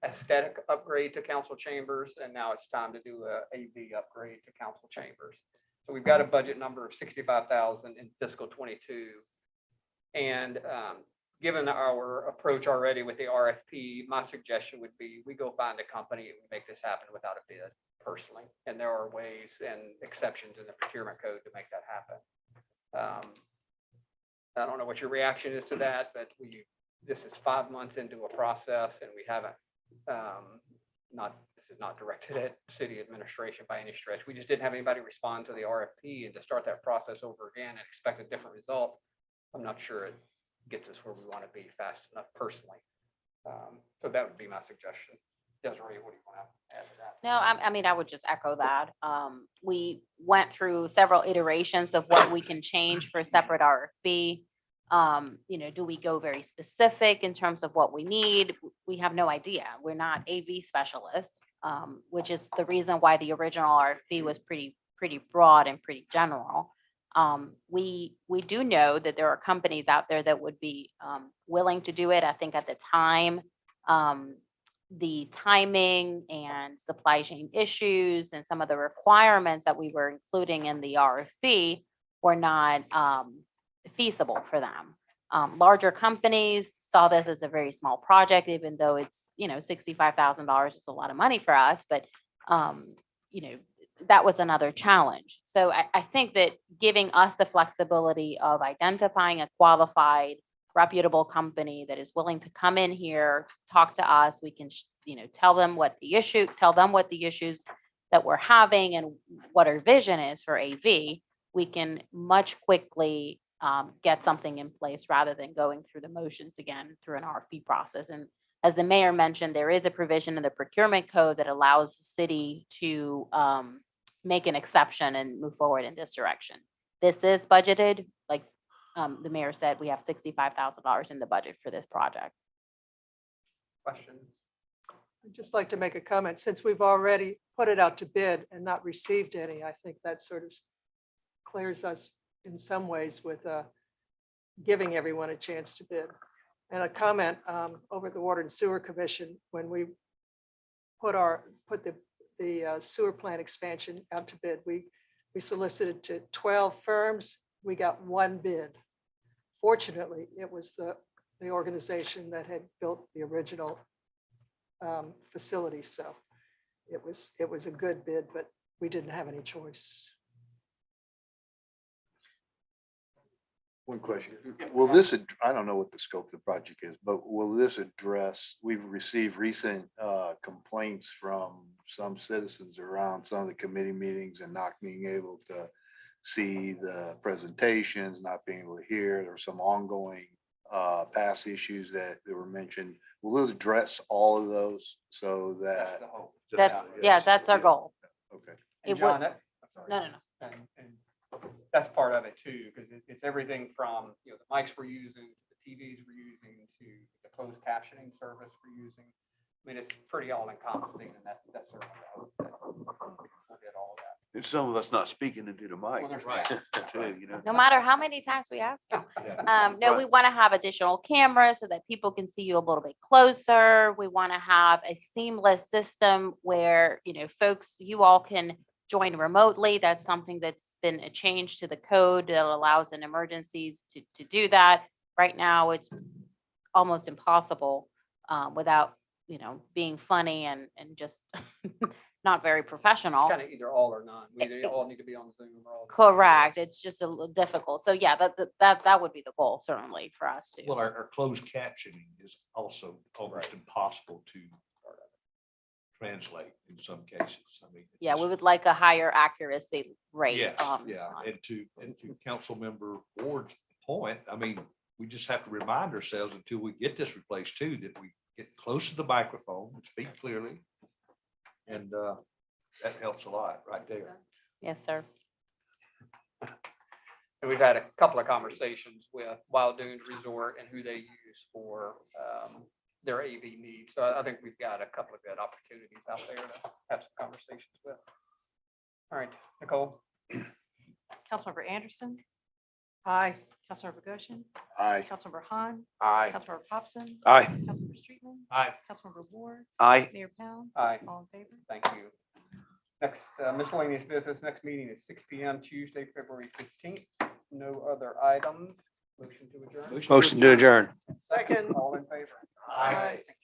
aesthetic upgrade to council chambers, and now it's time to do a AV upgrade to council chambers. So we've got a budget number of 65,000 in fiscal '22. And given our approach already with the RFP, my suggestion would be we go find a company and we make this happen without a bid personally. And there are ways and exceptions in the procurement code to make that happen. I don't know what your reaction is to that, but this is 5 months into a process and we haven't this is not directed at city administration by any stretch. We just didn't have anybody respond to the RFP, and to start that process over again and expect a different result, I'm not sure it gets us where we want to be fast enough personally. So that would be my suggestion. Desiree, what do you want to add to that? No, I mean, I would just echo that. We went through several iterations of what we can change for a separate RFP. Do we go very specific in terms of what we need? We have no idea. We're not AV specialists, which is the reason why the original RFP was pretty broad and pretty general. We do know that there are companies out there that would be willing to do it. I think at the time, the timing and supply chain issues and some of the requirements that we were including in the RFP were not feasible for them. Larger companies saw this as a very small project, even though it's, $65,000 is a lot of money for us, but that was another challenge. So I think that giving us the flexibility of identifying a qualified, reputable company that is willing to come in here, talk to us, we can, tell them what the issues that we're having and what our vision is for AV, we can much quickly get something in place rather than going through the motions again through an RFP process. And as the mayor mentioned, there is a provision in the procurement code that allows the city to make an exception and move forward in this direction. This is budgeted, like the mayor said, we have $65,000 in the budget for this project. Questions? I'd just like to make a comment. Since we've already put it out to bid and not received any, I think that sort of clears us in some ways with giving everyone a chance to bid. And a comment over at the Water and Sewer Commission, when we put the sewer plant expansion out to bid, we solicited to 12 firms. We got one bid. Fortunately, it was the organization that had built the original facility. So it was a good bid, but we didn't have any choice. One question. Will this, I don't know what the scope of the project is, but will this address, we've received recent complaints from some citizens around some of the committee meetings and not being able to see the presentations, not being able to hear. There are some ongoing past issues that were mentioned. Will it address all of those so That's that? the hope. That's our goal. Okay. It And would- John, I'm sorry. No. And that's part of it too, because it's everything from, the mics we're using, to the TVs we're using, to the closed captioning service we're using. I mean, it's pretty all encompassing, and that's certainly the hope that we'll get all of that. And some of us not speaking into the mic. Well, there's Right. Too. No matter how many times we ask them. No, we want to have additional cameras so that people can see you a little bit closer. We want to have a seamless system where, folks, you all can join remotely. That's something that's been a change to the code that allows in emergencies to do that. Right now, it's almost impossible without, being funny and just not very professional. It's kind of either all or none. We either all need to be on Zoom or all. Correct. It's just a little difficult. So yeah, that would be the goal certainly for us to. Well, our closed captioning is also almost impossible to translate in some cases. I mean. Yeah, it's- we would like a higher accuracy rate. Yes, yeah, on- and to Councilmember Ward's point, I mean, we just have to remind ourselves until we get this replaced too, that we get close to the microphone, and speak clearly. And that helps a lot right there. Yes, sir. And we've had a couple of conversations with Wild Dunes Resort and who they use for their AV needs. So I think we've got a couple of good opportunities out there to have some conversations with. All right, Nicole? Councilmember Anderson, Aye. Councilmember Goshen, Aye. Councilmember Han, Aye. Councilmember Popson, Aye. Councilmember Streetman, Aye. Councilmember Ward, Aye. Mayor Pounds. Aye. All in favor? Thank you. Next miscellaneous business, next meeting is 6 PM Tuesday, February 15th. No other items. Motion to adjourn. Motion to adjourn. Second. All in favor? Aye. Thank